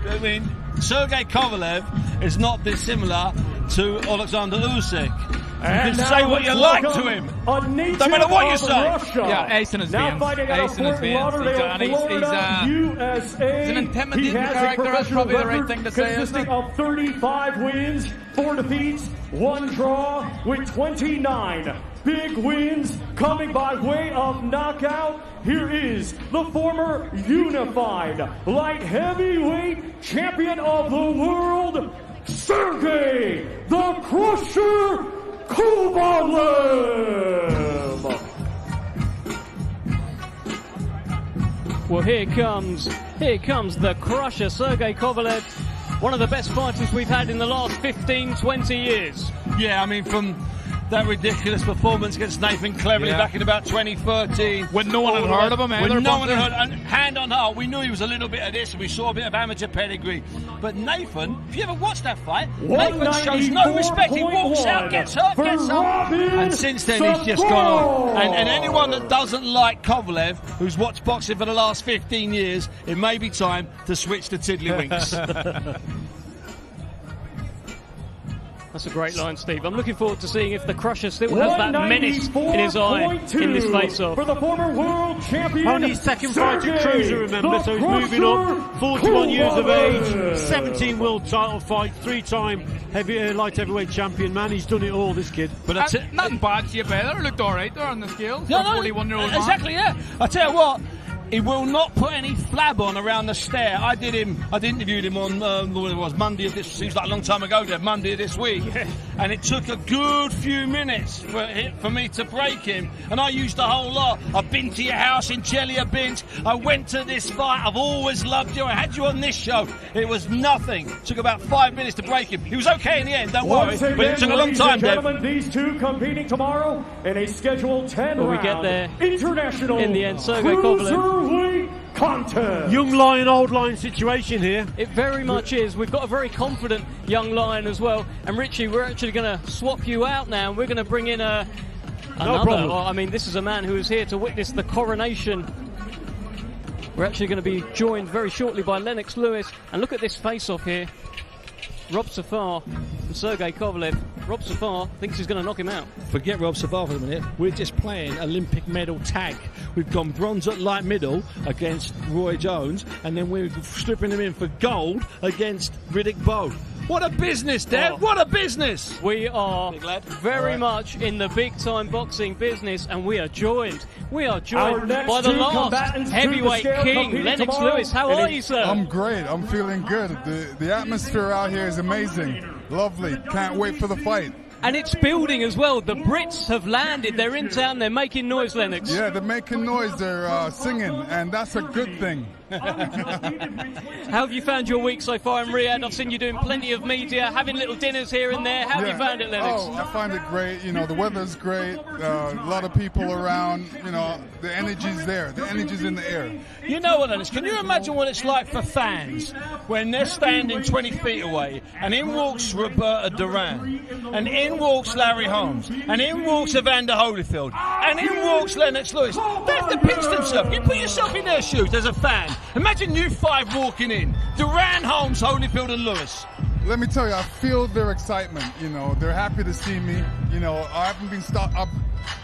I mean, Sergey Kovalev is not dissimilar to Oleksandr Usyk. You can say what you like to him. No matter what you say. Yeah, Ace in his veins. Ace in his veins. He's an intimidating character. That's probably the right thing to say. Consisting of 35 wins, 4 defeats, 1 draw, with 29 big wins coming by way of knockout. Here is the former unified light heavyweight champion of the world, Sergey the Crusher Kovalev. Well, here comes the Crusher, Sergey Kovalev, one of the best fighters we've had in the last 15, 20 years. Yeah, I mean, from that ridiculous performance against Nathan Cleverly back in about 2013. When no one had heard of him, when no one had heard, and hand on heart, we knew he was a little bit of this, and we saw a bit of amateur pedigree. But Nathan, if you ever watched that fight, Nathan shows no respect. He walks out, gets hurt, gets up, and since then he's just gone on. And anyone that doesn't like Kovalev, who's watched boxing for the last 15 years, it may be time to switch to Tiddlywinks. That's a great line, Steve. I'm looking forward to seeing if the Crusher still has that menace in his eye in this face-off. For the former world champion, only his second fight at Cruiser, remember, so he's moving up. 41 years of age, 17 world title fight, 3-time light heavyweight champion. Man, he's done it all, this kid. But nothing bad shape either. Looked all right there on the scale. Yeah, 41-year-old man. Exactly, yeah. I tell you what. He will not put any flab on around the stair. I interviewed him on Monday of this. Seems like a long time ago. Monday of this week, and it took a good few minutes for me to break him. And I used the whole lot. I've been to your house in Chelyabinsk. I went to this fight. I've always loved you. I had you on this show. It was nothing. It took about 5 minutes to break him. He was okay in the end. Don't worry. But it took a long time, Dave. These two competing tomorrow in a scheduled 10-round we get there international in the end. Sergey Kovalev. Contest. Young lion, old lion situation here. It very much is. We've got a very confident young lion as well. And Richie, we're actually going to swap you out now, and we're going to bring in another. problem. I mean, this is a man who is here to witness the coronation. We're actually going to be joined very shortly by Lennox Lewis. And look at this face-off here. Rob Safar and Sergey Kovalev. Rob Safar thinks he's going to knock him out. Forget Rob Safar for a minute. We're just playing Olympic medal tag. We've gone bronze at light middle against Roy Jones, and then we're stripping him in for gold against Riddick Bowe. What a business, Dad. What a business. We are very much in the big-time boxing business, and we are joined by the last heavyweight king, Lennox Lewis. How are you, sir? I'm great. I'm feeling good. The atmosphere out here is amazing. Lovely. Can't wait for the fight. And it's building as well. The Brits have landed. They're in town. They're making noise, Lennox. Yeah, they're making noise. They're singing, and that's a good thing. How have you found your week so far in Riyadh? I've seen you doing plenty of media, having little dinners here and there. How have you found it, Lennox? Oh, I find it great. You know, the weather's great. A lot of people around. You know, the energy's there. The energy's in the air. You know what, Lennox? Can you imagine what it's like for fans when they're standing 20 feet away and in walks Roberta Duran, and in walks Larry Holmes, and in walks Evander Holyfield, and in walks Lennox Lewis? They have to pinch themselves. You put yourself in their shoes as a fan. Imagine you five walking in. Duran, Holmes, Holyfield and Lewis. Let me tell you, I feel their excitement. You know, they're happy to see me. You know, I haven't been stopped. I've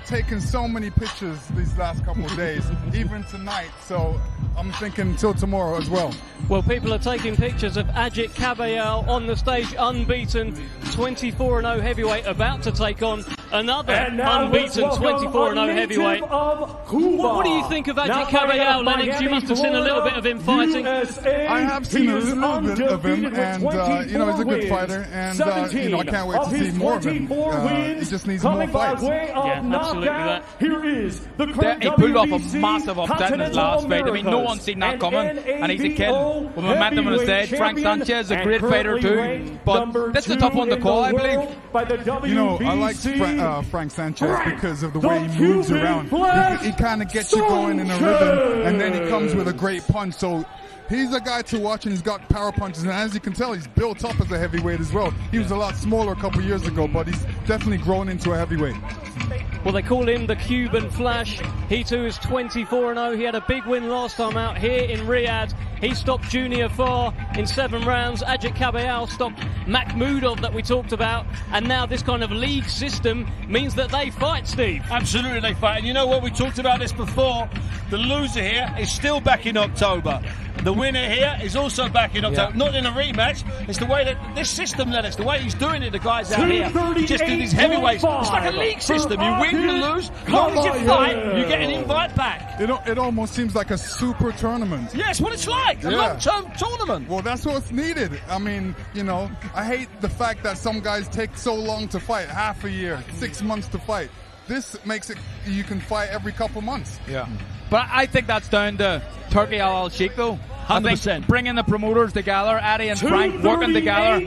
taken so many pictures these last couple of days, even tonight. So I'm thinking until tomorrow as well. Well, people are taking pictures of Ajit Kabayel on the stage, unbeaten, 24-0 heavyweight, about to take on another unbeaten 24-0 heavyweight. What do you think of Ajit Kabayel, Lennox? You must have seen a little bit of him fighting. I have seen a little bit of him, and you know, he's a good fighter, and you know, I can't wait to see more of him. He just needs more fights. Yeah, absolutely that. Here is the He pulled off a massive upset in his last fight. I mean, no one's seen that coming, and he's a kid with momentum on his stage. Frank Sanchez, a great fighter too, but this is a tough one to call, I believe. You know, I like Frank Sanchez because of the way he moves around. He kind of gets you going in a rhythm, and then he comes with a great punch. So he's a guy to watch, and he's got power punches, and as you can tell, he's built up as a heavyweight as well. He was a lot smaller a couple of years ago, but he's definitely grown into a heavyweight. Well, they call him the Cuban Flash. He too is 24-0. He had a big win last time out here in Riyadh. He stopped Junior Farr in 7 rounds. Ajit Kabayel stopped Makhmudov that we talked about. And now this kind of league system means that they fight, Steve. Absolutely, they fight. And you know what? We talked about this before. The loser here is still back in October. The winner here is also back in October. Not in a rematch. It's the way that this system, Lennox, the way he's doing it, the guys out here, just do these heavyweights. It's like a league system. You win, you lose. As long as you fight, you get an invite back. It almost seems like a super tournament. Yeah, it's what it's like. A long-term tournament. Well, that's what's needed. I mean, you know, I hate the fact that some guys take so long to fight, half a year, 6 months to fight. This makes it, you can fight every couple months. Yeah. But I think that's down to Turkey al-Sheikh, though. 100%. I think bringing the promoters together, Eddie and Frank working together.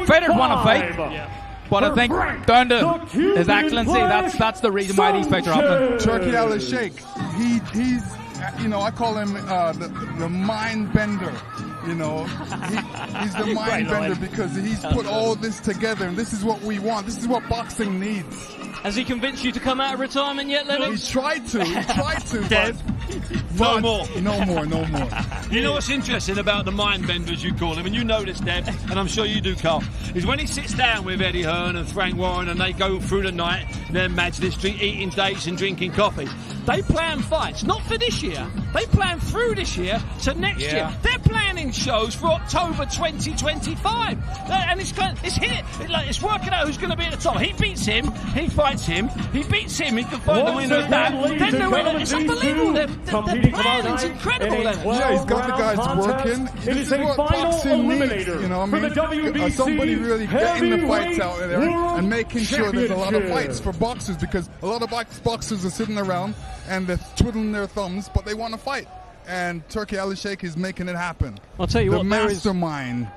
Fighters want to fight. Yeah. But I think down to His Excellency, that's the reason why these fights are happening. Turkey al-Sheikh, he's, you know, I call him the mind bender. You know, he's the mind bender because he's put all this together, and this is what we want. This is what boxing needs. Has he convinced you to come out of retirement yet, Lennox? He tried to, No more. No more. You know what's interesting about the mind bender, as you call him, and you know this, Deb, and I'm sure you do, Carl, is when he sits down with Eddie Hearn and Frank Warren and they go through the night, they're Majlis Street eating dates and drinking coffee. They plan fights, not for this year. They plan through this year to next year. They're planning shows for October 2025. And it's hit. It's working out who's going to be at the top. He beats him, he fights him, he beats him, he can find the winner of that. Then the winner. It's unbelievable. Their planning's incredible. Yeah, he's got the guys working. This is what boxing needs. You know, I mean, somebody really getting the fights out there and making sure there's a lot of fights for boxers, because a lot of boxers are sitting around and they're twiddling their thumbs, but they want to fight. And Turkey al-Sheikh is making it happen. I'll tell you what, mastermind.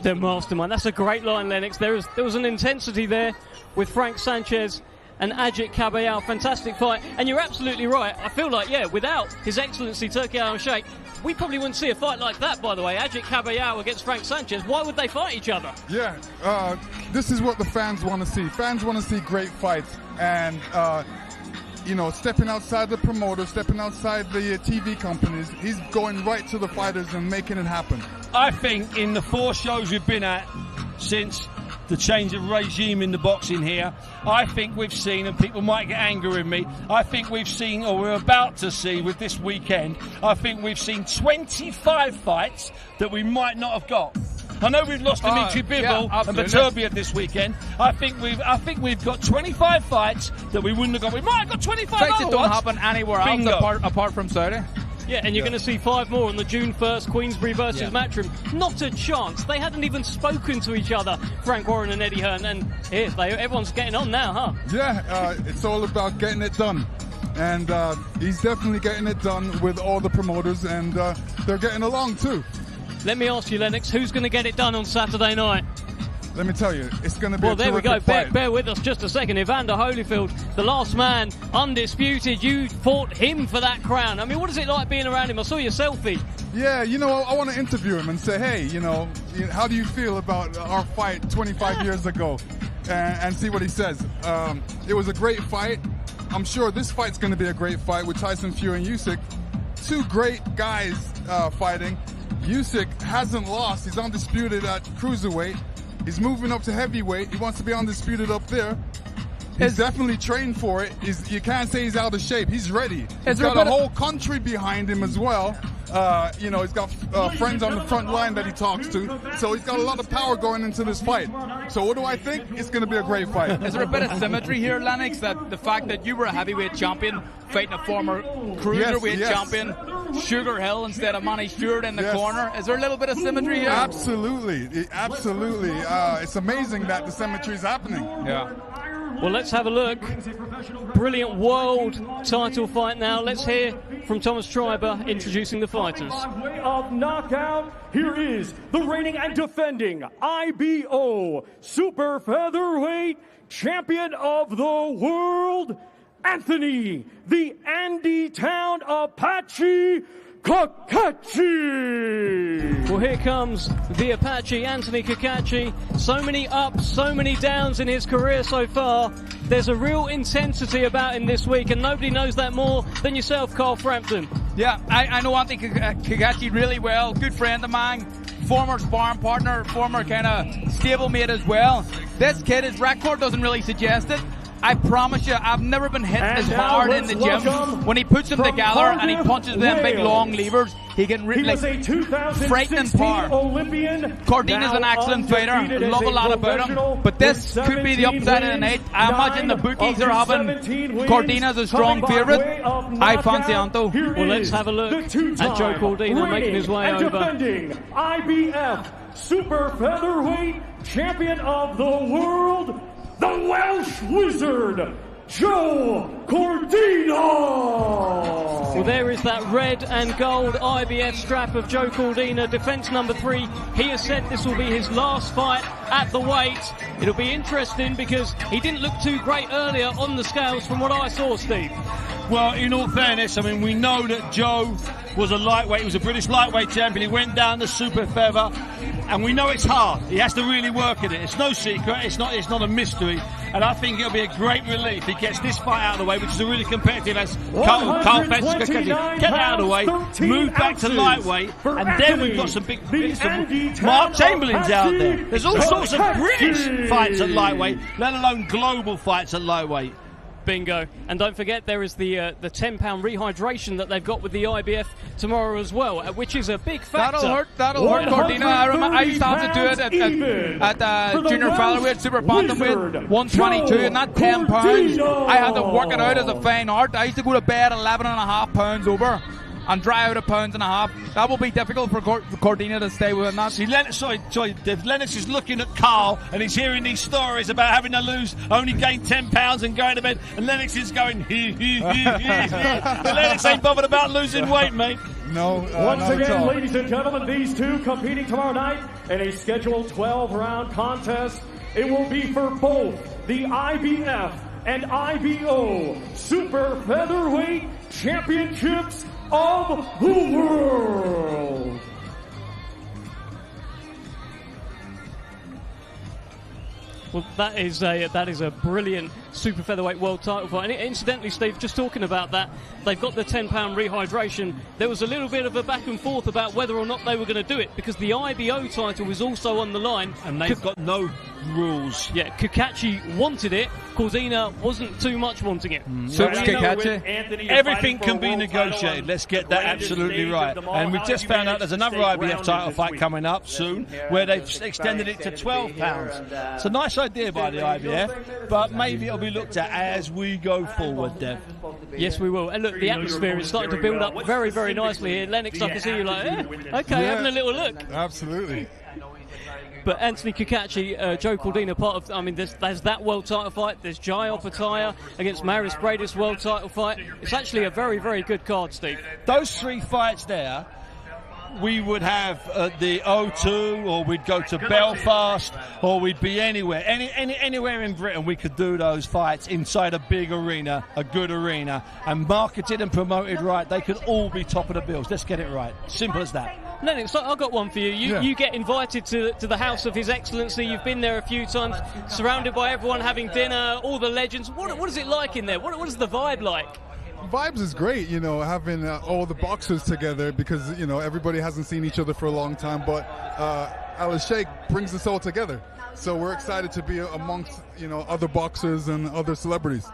The mastermind. That's a great line, Lennox. There was an intensity there with Frank Sanchez and Ajit Kabayel. Fantastic fight. And you're absolutely right. I feel like, without His Excellency Turkey al-Sheikh, we probably wouldn't see a fight like that, by the way. Ajit Kabayel against Frank Sanchez. Why would they fight each other? Yeah, this is what the fans want to see. Fans want to see great fights. And, you know, stepping outside the promoter, stepping outside the TV companies, he's going right to the fighters and making it happen. I think in the 4 shows we've been at since the change of regime in the boxing here, I think we've seen, and people might get angry with me, I think we've seen, or we're about to see with this weekend, I think we've seen 25 fights that we might not have got. I know we've lost Dimitri Bivol and Beterbiev this weekend. I think we've got 25 fights that we wouldn't have got. We might have got 25 Fights other that don't ones. happen anywhere Bingo. else apart from Saudi. Yeah, and you're going to see 5 more on the June 1st Queensberry versus Matchroom. Not a chance. They hadn't even spoken to each other, Frank Warren and Eddie Hearn, and here everyone's getting on now, huh? Yeah, it's all about getting it done. And he's definitely getting it done with all the promoters, and they're getting along too. Let me ask you, Lennox, who's going to get it done on Saturday night? Let me tell you, it's going to be a there we go. terrific fight. Bear with us just a second. Evander Holyfield, the last man, undisputed. You fought him for that crown. I mean, what is it like being around him? I saw your selfie. Yeah, I want to interview him and say, hey, how do you feel about our fight 25 years ago? And see what he says. It was a great fight. I'm sure this fight's going to be a great fight with Tyson Fury and Usyk. 2 great guys fighting. Usyk hasn't lost. He's undisputed at cruiserweight. He's moving up to heavyweight. He wants to be undisputed up there. He's definitely trained for it. You can't say he's out of shape. He's ready. He's got a whole country behind him as well. He's got friends on the front line that he talks to. So he's got a lot of power going into this fight. So what do I think? It's going to be a great fight. Is there a bit of symmetry here, Lennox, that the fact that you were a heavyweight champion fighting a former cruiserweight champion, Sugar Hill, instead of Manny Stewart in the corner? Is there a little bit of symmetry here? Absolutely. Absolutely. It's amazing that the symmetry is happening. Yeah. Well, let's have a look. Brilliant world title fight now. Let's hear from Thomas Schreiber introducing the fighters. By way of knockout, here is the reigning and defending IBO Super Featherweight Champion of the World, Anthony, the Andy Town Apache Kakachi. Well, here comes the Apache, Anthony Kakachi. So many ups, so many downs in his career so far. There's a real intensity about him this week, and nobody knows that more than yourself, Carl Frampton. Yeah, I know Anthony Kakachi really well. Good friend of mine, former sparring partner, former kind of stablemate as well. This kid, his record doesn't really suggest it. I promise you, I've never been hit as hard in the gym. When he puts them together and he punches them big long levers, he can really frightening power. Cordina's an excellent fighter, love a lot about him. But this could be the upset of the night. I imagine the bookies are having Cordina's a strong favourite. I fancy Anto. Well, let's have a look at Joe Cordina making his way over. Defending IBF Super Featherweight Champion of the World, the Welsh Wizard, Joe Cordina! Well, there is that red and gold IBF strap of Joe Cordina, defence number 3. He has said this will be his last fight at the weight. It'll be interesting because he didn't look too great earlier on the scales from what I saw, Steve. Well, in all fairness, I mean, we know that Joe was a lightweight. He was a British lightweight champion. He went down to super feather. And we know it's hard. He has to really work at it. It's no secret. It's not a mystery. And I think it'll be a great relief if he gets this fight out of the way, which is a really competitive as Carl Fences get it out of the way, move back to lightweight, and then we've got some big Mark Chamberlain's out there. There's all sorts of British fights at lightweight, let alone global fights at lightweight. Bingo. And don't forget, there is the £10 rehydration that they've got with the IBF tomorrow as well, which is a big factor. That'll hurt Cordina. I used to have to do it at junior featherweight, super bantamweight, 122, and that £10, I had to work it out as a fine art. I used to go to bed 11.5 pounds over and dry out 1.5 pounds. That will be difficult for Cordina to stay within that. See, Lennox is looking at Carl and he's hearing these stories about having to lose, only gain 10 pounds and going to bed, and Lennox is going, Lennox ain't bothered about losing weight, mate. No. Once again, ladies and gentlemen, these two competing tomorrow night in a scheduled 12-round contest. It will be for both the IBF and IBO Super Featherweight Championships of the world. Well, that is a brilliant super featherweight world title fight. And incidentally, Steve, just talking about that, they've got the £10 rehydration. There was a little bit of a back and forth about whether or not they were going to do it, because the IBO title was also on the line. And they've got no rules. Yeah, Kakachi wanted it. Cordina wasn't too much wanting it. So Kakachi. Everything can be negotiated. Let's get that absolutely right. And we've just found out there's another IBF title fight coming up soon where they've extended it to £12. It's a nice idea by the IBF, but maybe it'll be looked at as we go forward, Dev. Yes, we will. And look, the atmosphere is starting to build up very, very nicely here. Lennox, I can see you like, having a little look. Absolutely. But Anthony Kakachi, Joe Cordina, part of, I mean, there's that world title fight. There's Jai Opetaia against Maris Briedis world title fight. It's actually a very, very good card, Steve. Those 3 fights there, we would have the O2, or we'd go to Belfast, or we'd be anywhere. Anywhere in Britain, we could do those fights inside a big arena, a good arena, and marketed and promoted right. They could all be top of the bills. Let's get it right. Simple as that. Lennox, I've got one for you. You get invited to the house of His Excellency. You've been there a few times, surrounded by everyone having dinner, all the legends. What is it like in there? What is the vibe like? Vibes is great, having all the boxers together, because, everybody hasn't seen each other for a long time, but Al Sheikh brings us all together. So we're excited to be amongst, other boxers and other celebrities.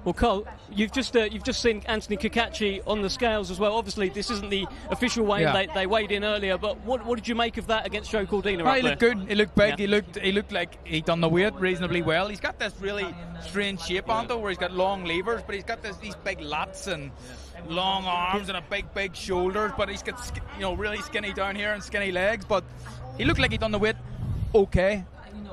Well, Cole, you've just seen Anthony Kakachi on the scales as well. Obviously, this isn't the official weigh. Yeah. They weighed in earlier, but what did you make of that against Joe Cordina? He looked good. He looked big. Yeah. He looked like he'd done the weight reasonably well. He's got this really strange shape on though, where he's got long levers, but he's got these big lats and long arms and a big shoulders. But he's got really skinny down here and skinny legs. But he looked like he'd done the weight okay.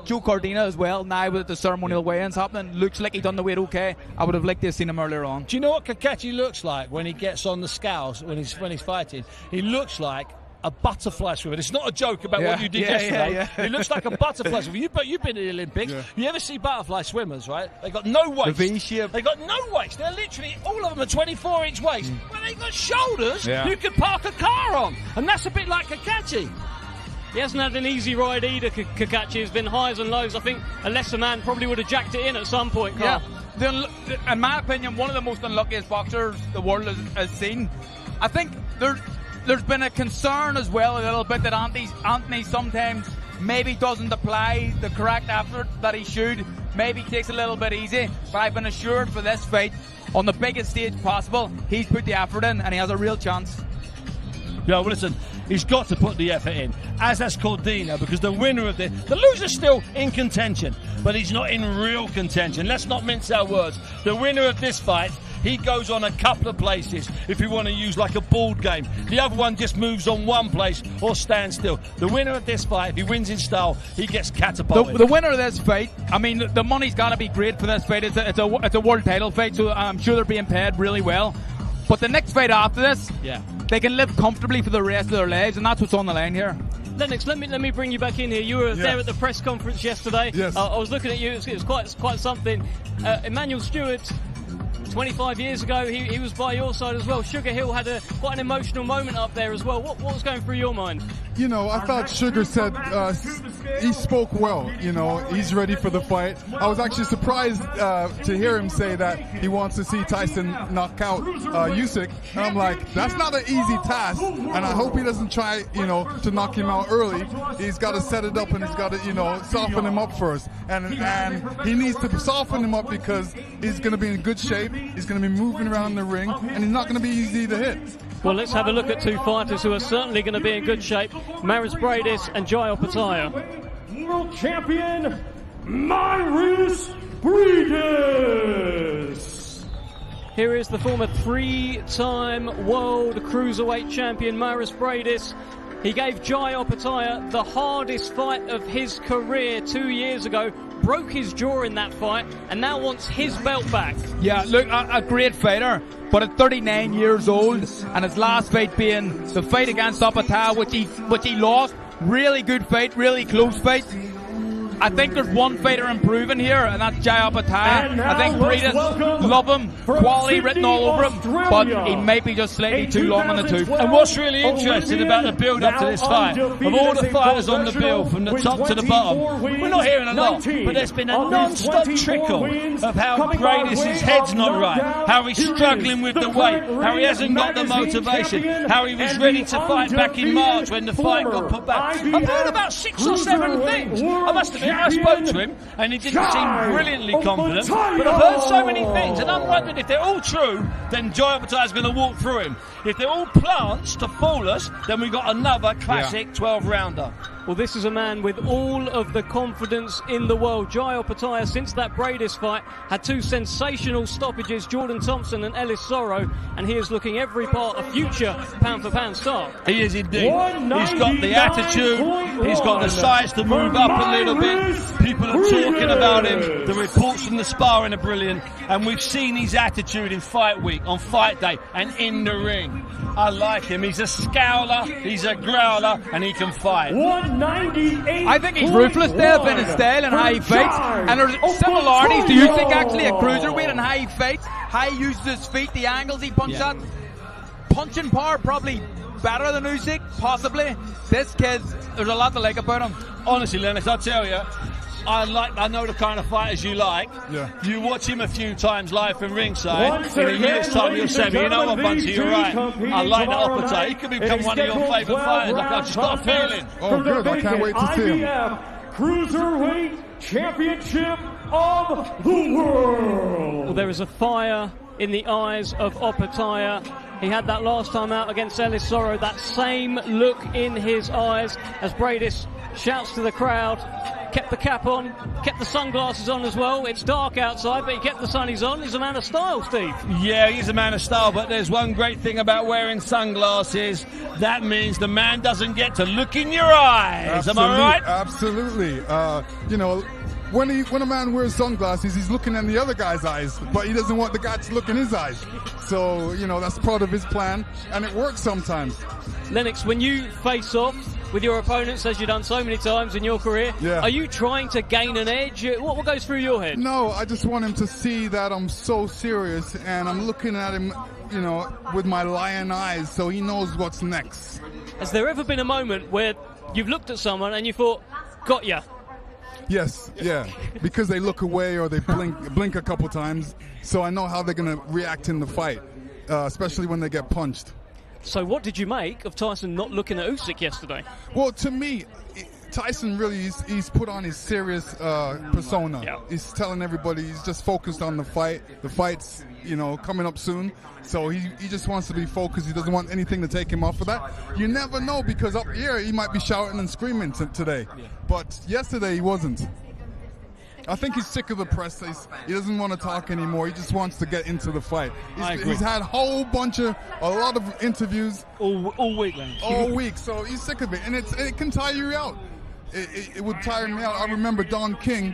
Joe Cordina as well, now with the ceremonial weigh-ins happening, looks like he done the weight okay. I would have liked to have seen him earlier on. Do you know what Kakachi looks like when he gets on the scales, when he's fighting? He looks like a butterfly swimmer. It's not a joke about what you did yesterday. Yeah. He looks like a butterfly swimmer. You've been in the Olympics. Yeah. You ever see butterfly swimmers, right? They got no waist. The V-shape. They got no waist. They're literally, all of them are 24-inch waist. But they got shoulders you could park a car on. And that's a bit like Kakachi. He hasn't had an easy ride either, Kakachi. Has been highs and lows. I think a lesser man probably would have jacked it in at some point, Carl. Yeah. In my opinion, one of the most unluckiest boxers the world has seen. I think there's been a concern as well a little bit that Anthony sometimes maybe doesn't apply the correct effort that he should. Maybe takes a little bit easy. But I've been assured for this fight, on the biggest stage possible, he's put the effort in and he has a real chance. Yeah, well, listen, he's got to put the effort in, as has Cordina, because the winner of this, the loser's still in contention, but he's not in real contention. Let's not mince our words. The winner of this fight, he goes on a couple of places, if you want to use like a board game. The other one just moves on one place or stands still. The winner of this fight, if he wins in style, he gets catapulted. The winner of this fight, I mean, the money's got to be great for this fight. It's a world title fight, so I'm sure they're being paid really well. But the next fight after this, they can live comfortably for the rest of their lives, and that's what's on the line here. Lennox, let me bring you back in here. You were there at the press conference yesterday. Yes. I was looking at you. It was quite something. Emmanuel Stewart, 25 years ago, he was by your side as well. Sugar Hill had quite an emotional moment up there as well. What was going through your mind? I thought Sugar said he spoke well. He's ready for the fight. I was actually surprised to hear him say that he wants to see Tyson knock out Usyk. And I'm like, that's not an easy task. And I hope he doesn't try, to knock him out early. He's got to set it up and he's got to, soften him up first. And he needs to soften him up because he's going to be in good shape. He's going to be moving around the ring, and he's not going to be easy to hit. Well, let's have a look at two fighters who are certainly going to be in good shape. Maris Briedis and Jai Opetaia. World champion, Maris Briedis. Here is the former three-time world cruiserweight champion, Maris Briedis. He gave Jai Opetaia the hardest fight of his career 2 years ago, broke his jaw in that fight, and now wants his belt back. Yeah, look, a great fighter, but at 39 years old, and his last fight being the fight against Opetaia, which he lost. Really good fight, really close fight. I think there's one fighter improving here, and that's Jai Opetaia. I think Briedis, love him, quality written all over him, but he may be just slightly too long on the tooth. And what's really interesting about the build-up to this fight, of all the fighters on the bill, from the top to the bottom, we're not hearing a lot, but there's been a non-stop trickle of how Briedis' head's not right, how he's struggling with the weight, how he hasn't got the motivation, how he was ready to fight back in March when the fight got put back. I've heard about 6 or 7 things. I must admit, I spoke to him and he didn't seem brilliantly confident, but I've heard so many things, and I'm wondering if they're all true, then Jai Opetaia's going to walk through him. If they're all plants to fool us, then we've got another classic 12-rounder. Well, this is a man with all of the confidence in the world. Jai Opetaia, since that Briedis fight, had 2 sensational stoppages, Jordan Thompson and Ellis Sorrow, and he is looking every part of future pound-for-pound star. He is indeed. He's got the attitude, he's got the size to move up a little bit. People are talking about him. The reports from the sparring are brilliant, and we've seen his attitude in fight week, on fight day, and in the ring. I like him. He's a scowler, he's a growler, and he can fight. 198. I think he's ruthless there in his style and how he fights. And there's similarities. Do you think actually a cruiserweight and how he fights, how he uses his feet, the angles he punches at? Punching power probably better than Usyk, possibly. This kid, there's a lot to like about him. Honestly, Lennox, I'll tell you, I know the kind of fighters you like. Yeah. You watch him a few times live from ringside. In a year's time, you'll say, you know what, Bunty, you're right. I like that Opetaia. He could become one of your favourite fighters. I've just got a feeling. Oh, good. I can't wait to see him. Cruiserweight Championship of the World. Well, there is a fire in the eyes of Opetaia. He had that last time out against Ellis Sorrow, that same look in his eyes as Briedis shouts to the crowd. Kept the cap on, kept the sunglasses on as well. It's dark outside, but he kept the sunnies on. He's a man of style, Steve. Yeah, he's a man of style, but there's one great thing about wearing sunglasses. That means the man doesn't get to look in your eyes. Am I right? Absolutely. You know, when a man wears sunglasses, he's looking in the other guy's eyes, but he doesn't want the guy to look in his eyes. So, you know, that's part of his plan, and it works sometimes. Lennox, when you face off with your opponents, as you've done so many times in your career, are you trying to gain an edge? What goes through your head? No, I just want him to see that I'm so serious, and I'm looking at him, you know, with my lion eyes, so he knows what's next. Has there ever been a moment where you've looked at someone and you thought, got ya? Yes, yeah, because they look away or they blink a couple times, so I know how they're going to react in the fight, especially when they get punched. So what did you make of Tyson not looking at Usyk yesterday? Well, to me, Tyson really, he's put on his serious persona. Yeah. He's telling everybody he's just focused on the fight. The fight's, you know, coming up soon. So he just wants to be focused. He doesn't want anything to take him off of that. You never know, because up here he might be shouting and screaming today. Yeah. But yesterday he wasn't. I think he's sick of the press. He doesn't want to talk anymore. He just wants to get into the fight. He's had a lot of interviews. All week, Lenny. All week, so he's sick of it. And it can tire you out. It would tire me out. I remember Don King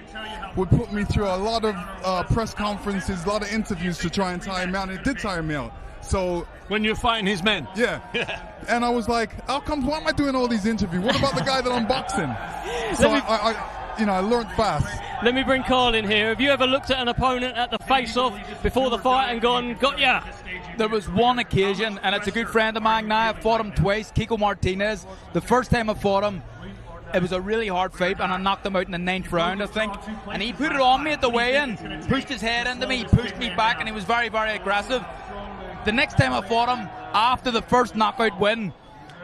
would put me through a lot of press conferences, a lot of interviews to try and tire me out, and it did tire me out. So when you're fighting his men? Yeah. And I was like, why am I doing all these interviews? What about the guy that I'm boxing? So I learned fast. Let me bring Carl in here. Have you ever looked at an opponent at the face-off before the fight and gone, got ya? There was one occasion, and it's a good friend of mine now. I've fought him twice, Kiko Martinez. The first time I fought him, it was a really hard fight, and I knocked him out in the 9th round, I think. And he put it on me at the weigh-in, pushed his head into me, pushed me back, and he was very, very aggressive. The next time I fought him, after the first knockout win,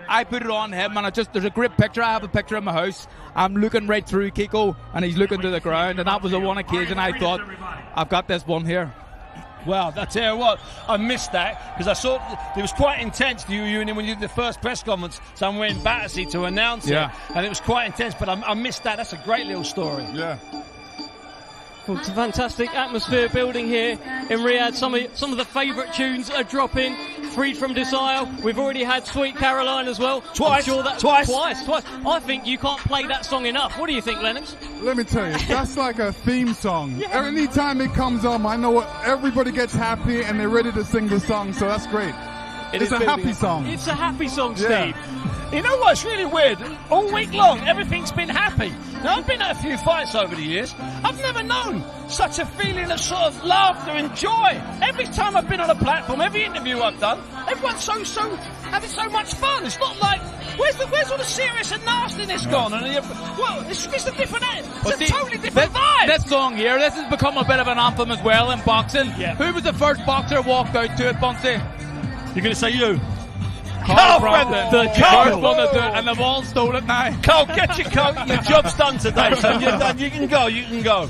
I put it on him, and there's a great picture. I have a picture in my house. I'm looking right through Kiko, and he's looking to the ground, and that was the one occasion I thought, I've got this one here. Well, I tell you what, I missed that because I saw it was quite intense to you and him when you did the first press conference somewhere in Battersea to announce it, and it was quite intense, but I missed that. That's a great little story. Yeah. Well, it's a fantastic atmosphere building here in Riyadh. Some of the favourite tunes are dropping. Freed from Desire. We've already had Sweet Caroline as well. Twice. Twice. I think you can't play that song enough. What do you think, Lennox? Let me tell you, that's like a theme song. Yeah. Anytime it comes on, I know everybody gets happy and they're ready to sing the song, so that's great. It's a happy song. It's a happy song, Steve. You know what's really weird? All week long, everything's been happy. Now, I've been at a few fights over the years. I've never known such a feeling of sort of laughter and joy. Every time I've been on a platform, every interview I've done, everyone's so having so much fun. It's not like, where's all the serious and nastiness gone? And well, it's a different end. It's a totally different vibe. This song here, this has become a bit of an anthem as well in boxing. Yeah. Who was the first boxer walked out to it, Bunsey? You're going to say you? Carl Frampton, the first one to do it, and they've all stole it now. Carl, get your coat. Your job's done today, son. You're done. You can go. You can go.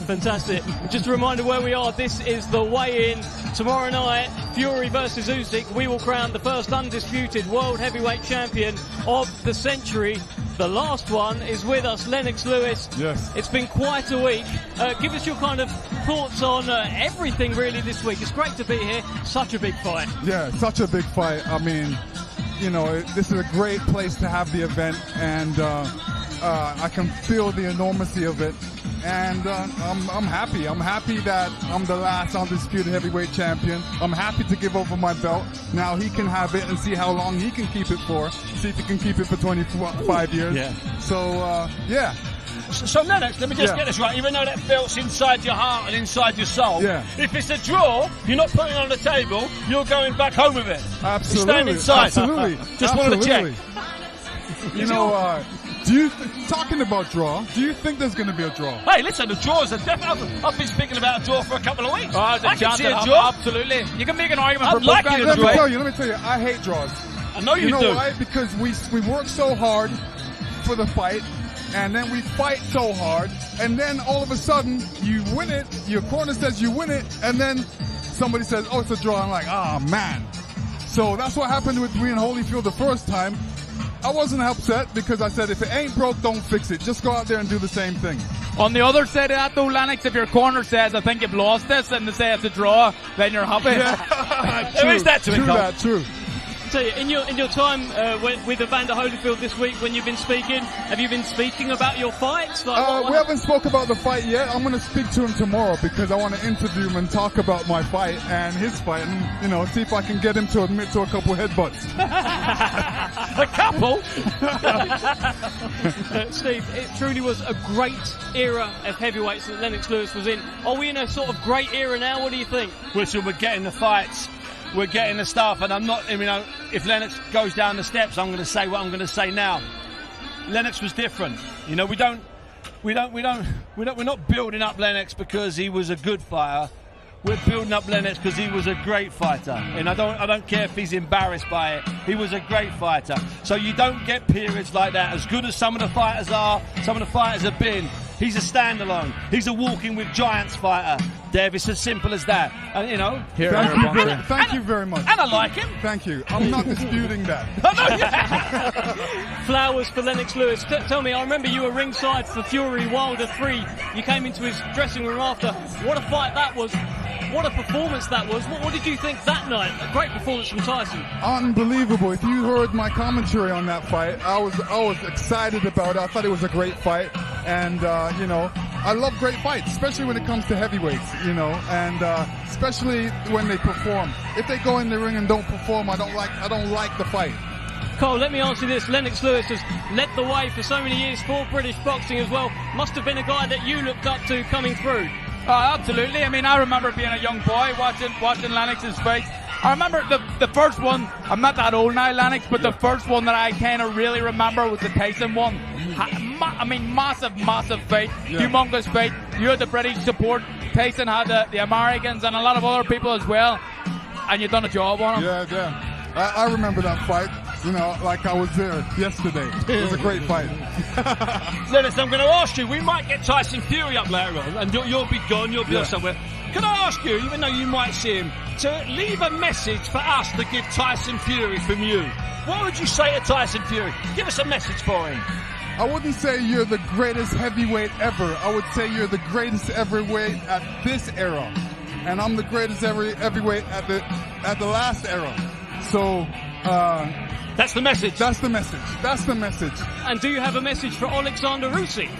Fantastic. Just a reminder where we are. This is the weigh-in. Tomorrow night, Fury versus Usyk. We will crown the first undisputed world heavyweight champion of the century. The last one is with us, Lennox Lewis. Yes. It's been quite a week. Give us your kind of thoughts on everything really this week. It's great to be here. Such a big fight. Yeah, such a big fight. I mean, you know, this is a great place to have the event, and I can feel the enormity of it. And I'm happy. I'm happy that I'm the last undisputed heavyweight champion. I'm happy to give over my belt. Now he can have it and see how long he can keep it for. See if he can keep it for 25 years. Yeah. So, yeah. So Lennox, let me just get this right. Even though that belt's inside your heart and inside your soul, if it's a draw, you're not putting it on the table, you're going back home with it. Absolutely. Stand inside. Absolutely. Just wanted to check. You know, talking about draw, do you think there's going to be a draw? Hey, listen, the draws are definitely... I've been speaking about a draw for a couple of weeks. I can see a draw. Absolutely. You can make an argument for both like guys. it. Let me tell you, I hate draws. I know you do. You know why? Because we work so hard for the fight, and then we fight so hard, and then all of a sudden, you win it, your corner says you win it, and then somebody says, oh, it's a draw. I'm like, man. So that's what happened with me and Holyfield the first time. I wasn't upset because I said, if it ain't broke, don't fix it. Just go out there and do the same thing. On the other side of that, though, Lennox, if your corner says, I think you've lost this, and they say it's a draw, then you're happy. Yeah. There is that to it, True. So in your time with Evander Holyfield this week, when you've been speaking, have you been speaking about your fights? Like, we haven't spoke about the fight yet. I'm going to speak to him tomorrow because I want to interview him and talk about my fight and his fight, and, you know, see if I can get him to admit to a couple headbutts. A couple? Steve, it truly was a great era of heavyweights that Lennox Lewis was in. Are we in a sort of great era now? What do you think? Listen, we're getting the fights. We're getting the stuff, and I'm not, you know, if Lennox goes down the steps, I'm going to say what I'm going to say now. Lennox was different. You know, we're not building up Lennox because he was a good fighter. We're building up Lennox because he was a great fighter, and I don't care if he's embarrassed by it. He was a great fighter. So you don't get periods like that. As good as some of the fighters are, some of the fighters have been. He's a standalone. He's a walking with giants fighter. Dev, it's as simple as that. And, you know, thank you very much. And I like him. Thank you. I'm not disputing that. Flowers for Lennox Lewis. Tell me, I remember you were ringside for Fury Wilder 3. You came into his dressing room after. What a fight that was. What a performance that was. What did you think that night? A great performance from Tyson. Unbelievable. If you heard my commentary on that fight, I was excited about it. I thought it was a great fight. And, you know, I love great fights, especially when it comes to heavyweights, you know, and especially when they perform. If they go in the ring and don't perform, I don't like the fight. Cole, let me ask you this. Lennox Lewis has led the way for so many years for British boxing as well. Must have been a guy that you looked up to coming through. Oh, absolutely. I mean, I remember being a young boy watching Lennox's fights. I remember the first one, I'm not that old now, Lennox, but the first one that I kind of really remember was the Tyson one. I mean, massive fight, humongous fight. You had the British support, Tyson had the Americans and a lot of other people as well, and you done a job on him. Yeah. I remember that fight, you know, like I was there yesterday. It was a great fight. Lennox, I'm going to ask you, we might get Tyson Fury up later on, and you'll be gone, you'll be off somewhere. Can I ask you, even though you might see him, to leave a message for us to give Tyson Fury from you? What would you say to Tyson Fury? Give us a message for him. I wouldn't say you're the greatest heavyweight ever. I would say you're the greatest heavyweight at this era. And I'm the greatest heavyweight at the last era. So, that's the message. That's the message. And do you have a message for Oleksandr Usyk?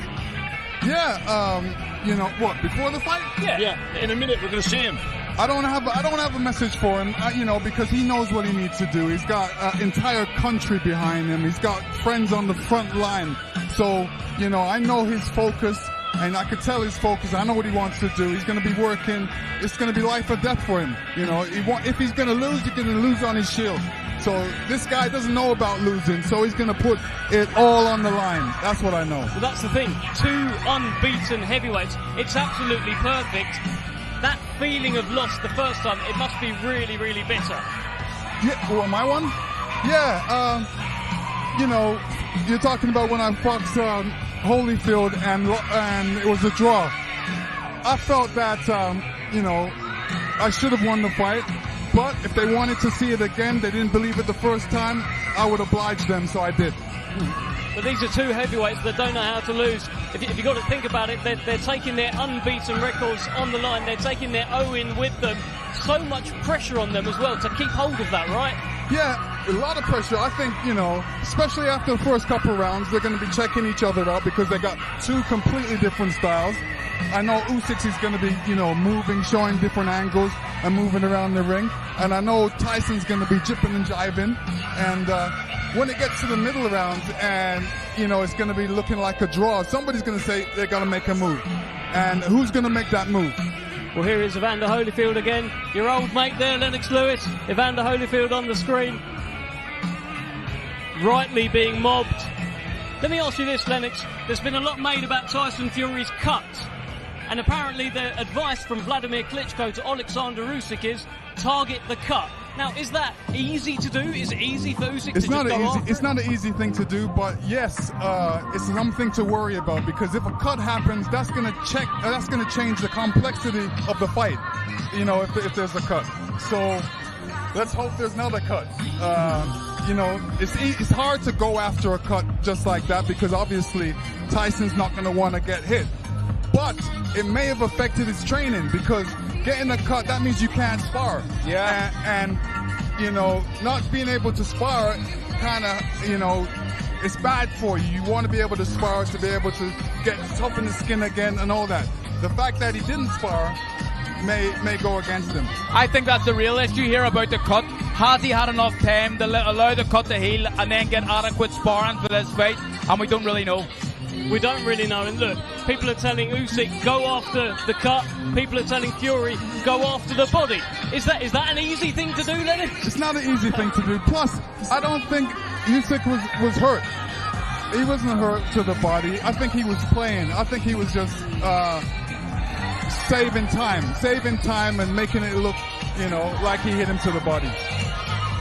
Yeah, you know, what, before the fight? Yeah. In a minute, we're going to see him. I don't have a message for him, because he knows what he needs to do. He's got an entire country behind him. He's got friends on the front line. So, I know his focus, and I could tell his focus. I know what he wants to do. He's going to be working. It's going to be life or death for him. If he's going to lose, he's going to lose on his shield. So this guy doesn't know about losing, so he's going to put it all on the line. That's what I know. Well, that's the thing. 2 unbeaten heavyweights. It's absolutely perfect. That feeling of loss the first time, it must be really, really bitter. Yeah, well, my one? Yeah, you're talking about when I fought Holyfield and it was a draw. I felt that, I should have won the fight. But if they wanted to see it again, they didn't believe it the first time, I would oblige them, so I did. But these are 2 heavyweights that don't know how to lose. If you've got to think about it, they're taking their unbeaten records on the line. They're taking their Owen with them. So much pressure on them as well to keep hold of that, right? Yeah, a lot of pressure. I think, especially after the first couple rounds, they're going to be checking each other out because they got 2 completely different styles. I know Usyk is going to be, moving, showing different angles and moving around the ring. And I know Tyson's going to be jipping and jiving. And when it gets to the middle rounds and, it's going to be looking like a draw, somebody's going to say they're going to make a move. And who's going to make that move? Well, here is Evander Holyfield again. Your old mate there, Lennox Lewis. Evander Holyfield on the screen. Rightly being mobbed. Let me ask you this, Lennox. There's been a lot made about Tyson Fury's cut. And apparently the advice from Vladimir Klitschko to Oleksandr Usyk is target the cut. Now, is that easy to do? Is it easy for Usyk to just go after it? It's not an easy thing to do, but yes, it's something to worry about because if a cut happens, that's going to change the complexity of the fight. If there's a cut. So let's hope there's another cut. It's hard to go after a cut just like that because obviously Tyson's not going to want to get hit. But it may have affected his training because getting a cut, that means you can't spar. Yeah. And not being able to spar kind of, it's bad for you. You want to be able to spar to be able to get tough in the skin again and all that. The fact that he didn't spar may go against him. I think that's the real issue here about the cut. Has he had enough time to allow the cut to heal and then get adequate sparring for this fight? And we don't really know. We don't really know. And look, people are telling Usyk, go after the cut. People are telling Fury, go after the body. Is that an easy thing to do, Lennox? It's not an easy thing to do. Plus, I don't think Usyk was hurt. He wasn't hurt to the body. I think he was playing. I think he was just saving time and making it look, like he hit him to the body.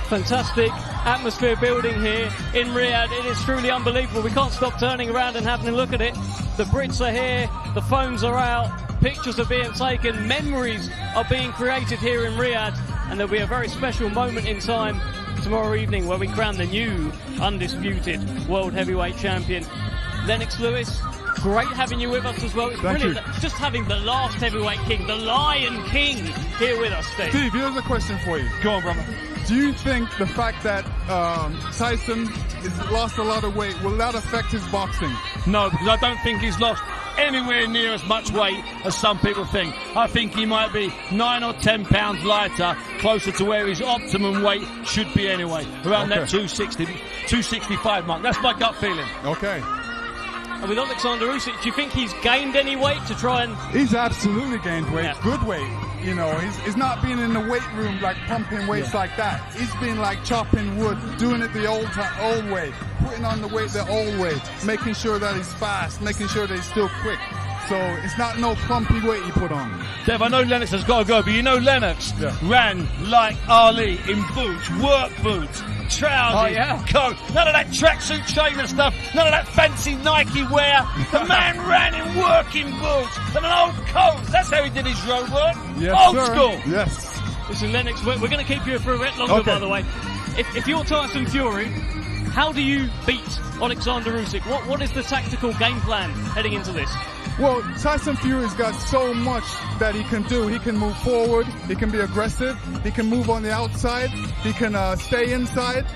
Fantastic atmosphere building here in Riyadh. It is truly unbelievable. We can't stop turning around and having a look at it. The Brits are here, the phones are out, pictures are being taken, memories are being created here in Riyadh, and there'll be a very special moment in time tomorrow evening where we crown the new undisputed world heavyweight champion. Lennox Lewis, great having you with us as well. It's brilliant just having the last heavyweight king, the Lion King, here with us, Steve. Steve, here's a question for you. Go on, brother. Do you think the fact that Tyson has lost a lot of weight, will that affect his boxing? No, because I don't think he's lost anywhere near as much weight as some people think. I think he might be 9 or 10 pounds lighter, closer to where his optimum weight should be anyway, around that 260, 265 mark. That's my gut feeling. Okay. And with Oleksandr Usyk, do you think he's gained any weight to try and... He's absolutely gained weight, good weight. He's not been in the weight room like pumping weights like that. He's been like chopping wood, doing it the old way, putting on the weight the old way, making sure that he's fast, making sure that he's still quick. So it's not no clumpy weight he put on. Dev, I know Lennox has got to go, but Lennox ran like Ali in boots, work boots, trousers, coat. None of that tracksuit trainer stuff, none of that fancy Nike wear. The man ran in working boots and an old coat. That's how he did his road work. Yes, old sir. school. Yes. Listen, Lennox, we're going to keep you for a bit longer, by the way. If you're Tyson Fury, how do you beat Oleksandr Usyk? What is the tactical game plan heading into this? Well, Tyson Fury's got so much that he can do. He can move forward. He can be aggressive. He can move on the outside. He can stay inside.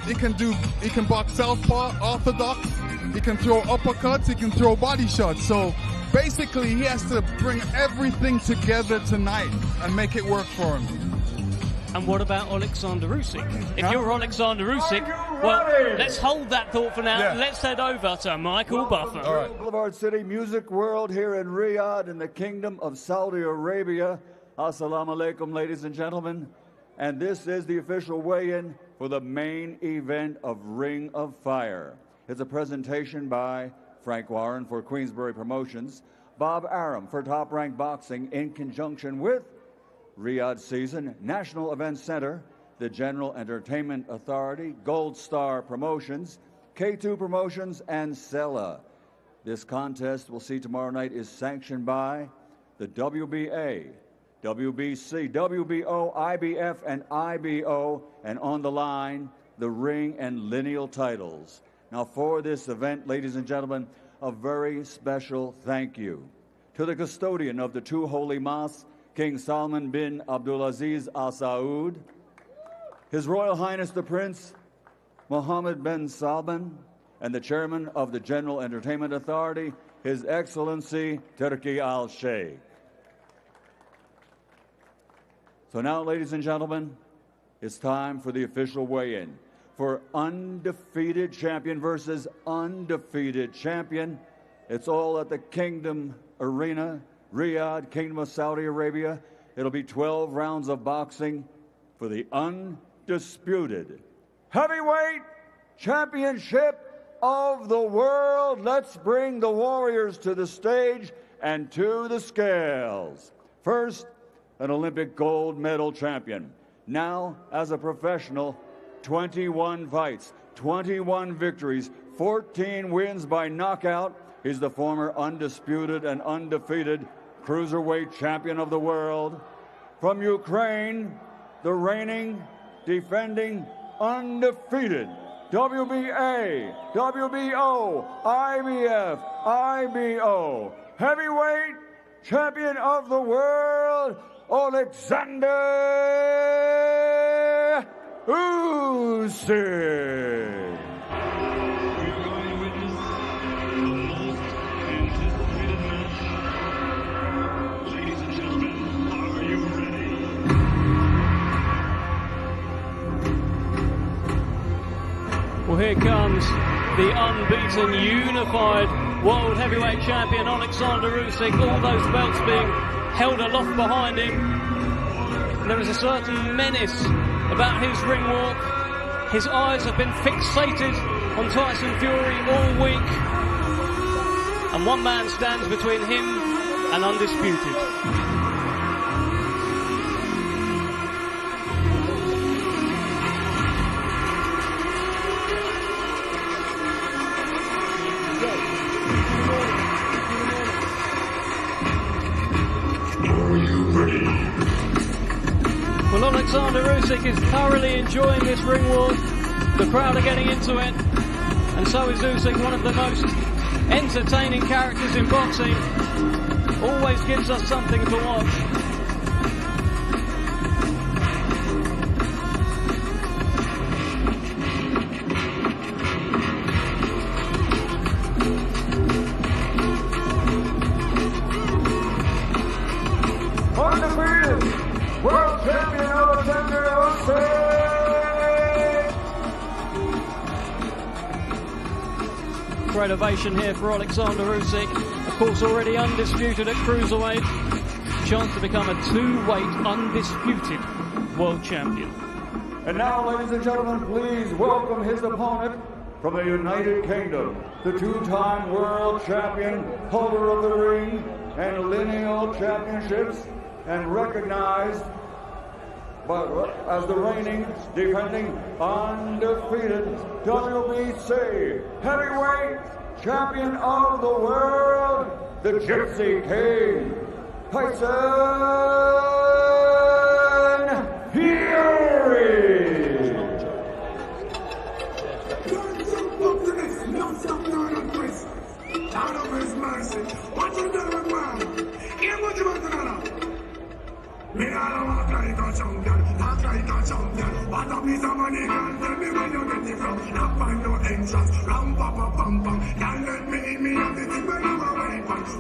He can box southpaw, orthodox. He can throw uppercuts. He can throw body shots. So basically he has to bring everything together tonight and make it work for him. And what about Oleksandr Usyk? If you're Oleksandr Usyk, well, let's hold that thought for now. Yeah. Let's head over to Michael Buffer. All right. Boulevard City Music World here in Riyadh in the Kingdom of Saudi Arabia. Assalamu alaikum, ladies and gentlemen. And this is the official weigh-in for the main event of Ring of Fire. It's a presentation by Frank Warren for Queensberry Promotions, Bob Arum for Top Rank Boxing in conjunction with Riyadh Season, National Events Center, the General Entertainment Authority, Gold Star Promotions, K2 Promotions, and Sella. This contest we'll see tomorrow night is sanctioned by the WBA, WBC, WBO, IBF, and IBO, and on the line, the ring and lineal titles. Now for this event, ladies and gentlemen, a very special thank you to the custodian of the two holy mosques, King Salman bin Abdulaziz Al Saud, His Royal Highness the Prince Mohammed bin Salman, and the chairman of the General Entertainment Authority, His Excellency Turki Al Sheikh. So now, ladies and gentlemen, it's time for the official weigh-in for undefeated champion versus undefeated champion. It's all at the Kingdom Arena, Riyadh, Kingdom of Saudi Arabia. It'll be 12 rounds of boxing for the undisputed heavyweight championship of the world. Let's bring the warriors to the stage and to the scales. First, an Olympic gold medal champion. Now, as a professional, 21 fights, 21 victories, 14 wins by knockout. He's the former undisputed and undefeated cruiserweight champion of the world. From Ukraine, the reigning, defending, undefeated WBA, WBO, IBF, IBO, heavyweight champion of the world, Oleksandr Usyk. Well, here comes the unbeaten, unified world heavyweight champion, Oleksandr Usyk. All those belts being held aloft behind him. There is a certain menace about his ring walk. His eyes have been fixated on Tyson Fury all week. And one man stands between him and undisputed. Well, Oleksandr Usyk is thoroughly enjoying this ring walk. The crowd are getting into it. And so is Usyk, one of the most entertaining characters in boxing. Always gives us something to watch. Undefeated world champion Oleksandr Usyk. Great ovation here for Oleksandr Usyk. Of course, already undisputed at cruiserweight. Chance to become a two-weight undisputed world champion. And now, ladies and gentlemen, please welcome his opponent from the United Kingdom, the two-time world champion, holder of the ring and lineal championships, and recognized as the reigning, defending, undefeated WBC heavyweight champion of the world, the Gypsy King, Tyson Fury. Out of his mercy, what you doing, man? Hear what you want to do. Me I don't want to champion, act like a champion. What a piece of money, girl, tell me where you get it from. Not find no entrance, ram pa pa pam pam. Can't let me in me have the thing when I'm a weapon.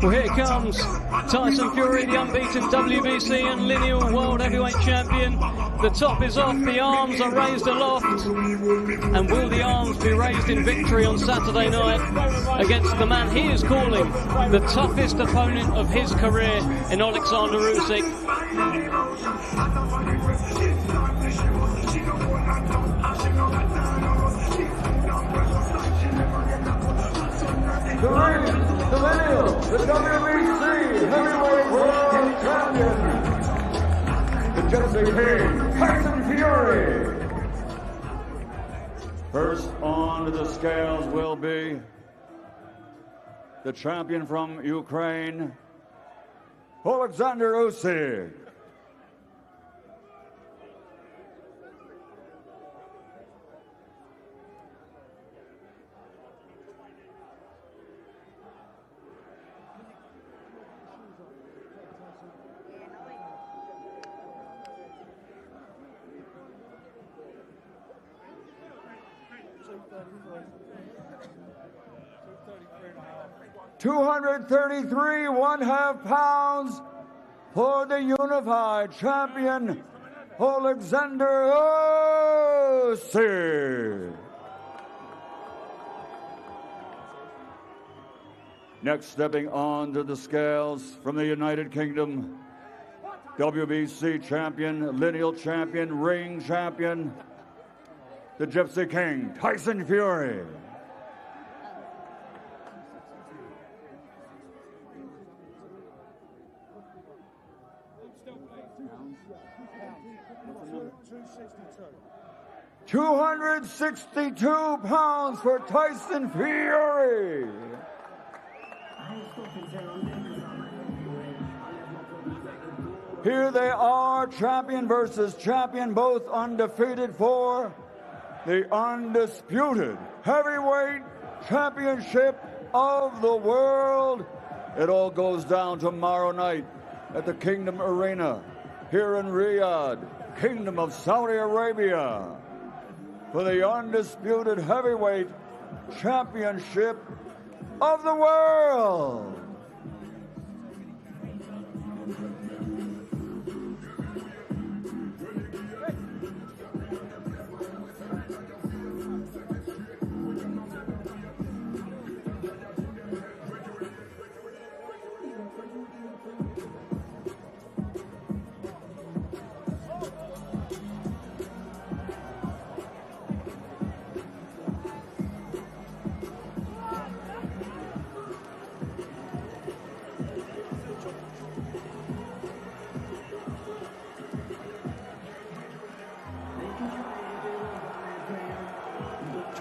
Well, here comes Tyson Fury, the unbeaten WBC and lineal world heavyweight champion. The top is off, the arms are raised aloft. And will the arms be raised in victory on Saturday night against the man he is calling the toughest opponent of his career in Oleksandr Usyk? The lineal, the WBC heavyweight world champion, the Gypsy King, Tyson Fury. First on the scales will be the champion from Ukraine, Oleksandr Usyk. 233 1/2 pounds for the unified champion, Oleksandr Usyk. Next, stepping onto the scales from the United Kingdom, WBC champion, lineal champion, ring champion, the Gypsy King, Tyson Fury. £262 for Tyson Fury. Here they are, champion versus champion, both undefeated for the Undisputed Heavyweight Championship of the world. It all goes down tomorrow night at the Kingdom Arena here in Riyadh, Kingdom of Saudi Arabia, for the Undisputed Heavyweight Championship of the world.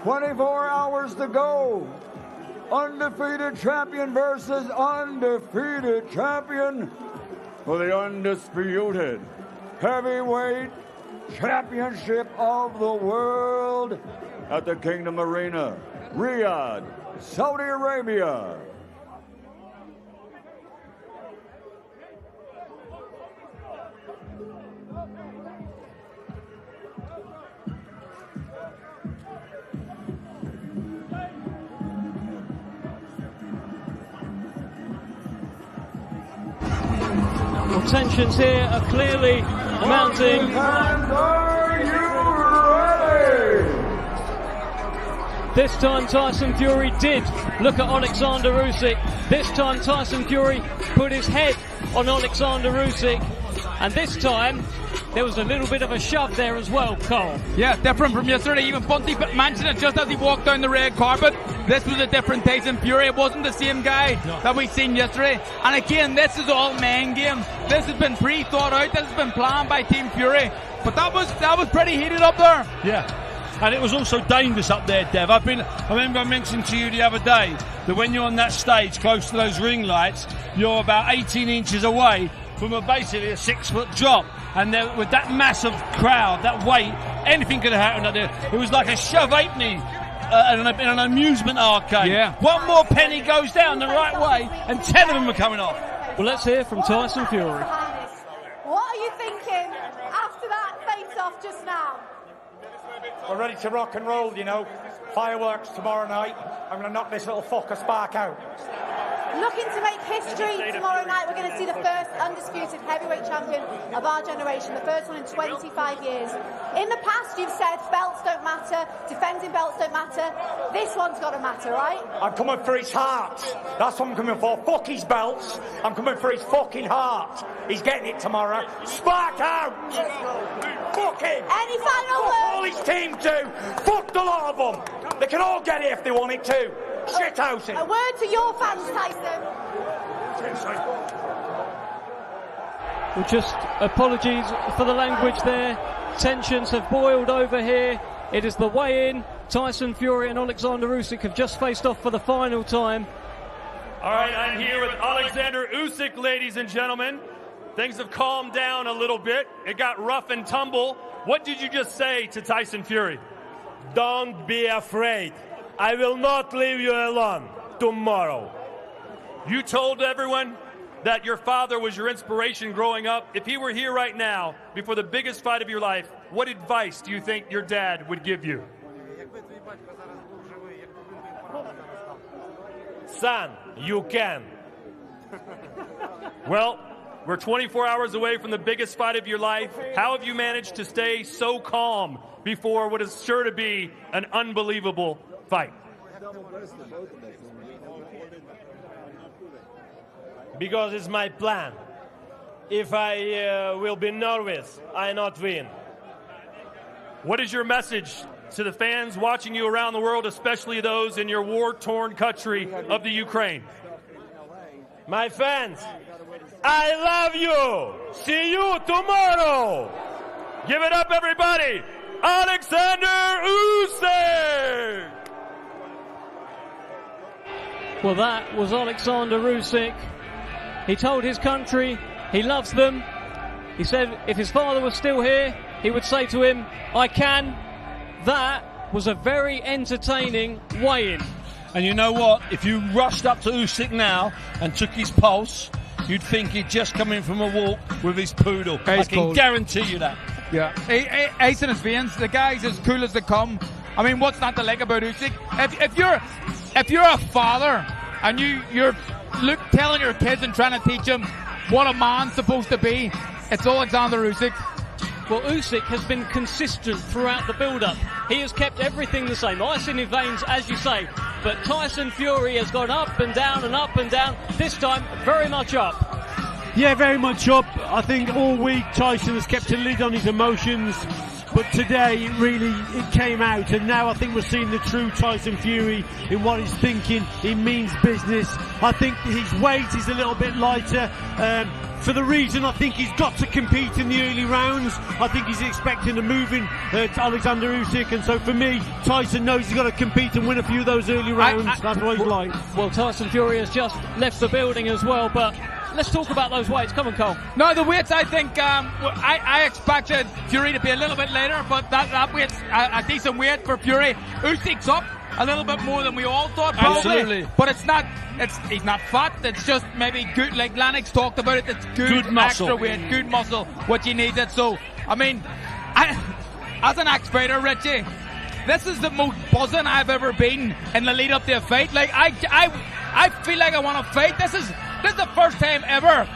"24 hours to go. Undefeated champion versus undefeated champion for the Undisputed Heavyweight Championship of the world at the Kingdom Arena, Riyadh, Saudi Arabia." Well, tensions here are clearly mounting. And are you ready? This time Tyson Fury did look at Oleksandr Usyk. This time Tyson Fury put his head on Oleksandr Usyk. And this time there was a little bit of a shove there as well, Cole. Yeah, different from yesterday. Even Bunty mentioned it just as he walked down the red carpet. This was a different Tyson Fury. It wasn't the same guy that we seen yesterday. And again, this is all man game. This has been pre-thought out. This has been planned by Team Fury. But that was pretty heated up there. Yeah. And it was also dangerous up there, Dev. I remember I mentioned to you the other day that when you're on that stage close to those ring lights, you're about 18 inches away from basically a 6-foot drop. And there, with that massive crowd, that weight, anything could have happened up there. It was like a shove halfpenny in an amusement arcade. Yeah. One more penny goes down the right way, and 10 of them are coming off. Well, let's hear from Tyson Fury. What are you thinking after that face-off just now? We're ready to rock and roll, you know. Fireworks tomorrow night. I'm going to knock this little fucker spark out. Looking to make history tomorrow night. We're going to see the first undisputed heavyweight champion of our generation, the first one in 25 years. In the past, you've said belts don't matter, defending belts don't matter. This one's got to matter, right? I'm coming for his heart. That's what I'm coming for. Fuck his belts. I'm coming for his fucking heart. He's getting it tomorrow. Spark out! Fuck him! Any final Fuck words? all his team too. Fuck the lot of them. They can all get it if they want it too. Shit house it. A word to your fans, Tyson. Well, just apologies for the language there. Tensions have boiled over here. It is the weigh-in. Tyson Fury and Oleksandr Usyk have just faced off for the final time. All right, I'm here with Oleksandr Usyk, ladies and gentlemen. Things have calmed down a little bit. It got rough and tumble. What did you just say to Tyson Fury? Don't be afraid. I will not leave you alone tomorrow. You told everyone that your father was your inspiration growing up. If he were here right now, before the biggest fight of your life, what advice do you think your dad would give you? Son, you can. Well, we're 24 hours away from the biggest fight of your life. How have you managed to stay so calm before what is sure to be an unbelievable fight? Because it's my plan. If I will be nervous, I not win. What is your message to the fans watching you around the world, especially those in your war-torn country of the Ukraine? My fans, I love you. See you tomorrow. Give it up, everybody. Oleksandr Usyk. Well, that was Oleksandr Usyk. He told his country he loves them. He said if his father was still here, he would say to him, I can. That was a very entertaining weigh-in. And you know what? If you rushed up to Usyk now and took his pulse, you'd think he'd just come in from a walk with his poodle. I can guarantee you that. Yeah. Ace in his veins. The guy's as cool as they come. I mean, what's not to like about Usyk? If you're a father and you're telling your kids and trying to teach them what a man's supposed to be, it's Oleksandr Usyk. Well, Usyk has been consistent throughout the build-up. He has kept everything the same. Ice in his veins, as you say. But Tyson Fury has gone up and down and up and down. This time, very much up. Yeah, very much up. I think all week Tyson has kept a lid on his emotions. But today, really, it came out. And now I think we're seeing the true Tyson Fury in what he's thinking. He means business. I think his weight is a little bit lighter. For the reason I think he's got to compete in the early rounds. I think he's expecting a moving to Oleksandr Usyk, and so for me, Tyson knows he's got to compete and win a few of those early rounds. That's what he's like. Well, Tyson Fury has just left the building as well, but let's talk about those weights. Come on, Cole. No, the weights, I think, I expected Fury to be a little bit later, but that weight's a decent weight for Fury. Usyk's up a little bit more than we all thought, probably. Absolutely. But he's not fat. It's just maybe good, like Lennox talked about it. It's good muscle. Extra weight, good muscle, what you needed. So, I mean, as an ex-fighter, Richie, this is the most buzzing I've ever been in the lead up to a fight. Like, I feel like I want to fight. This is the first time ever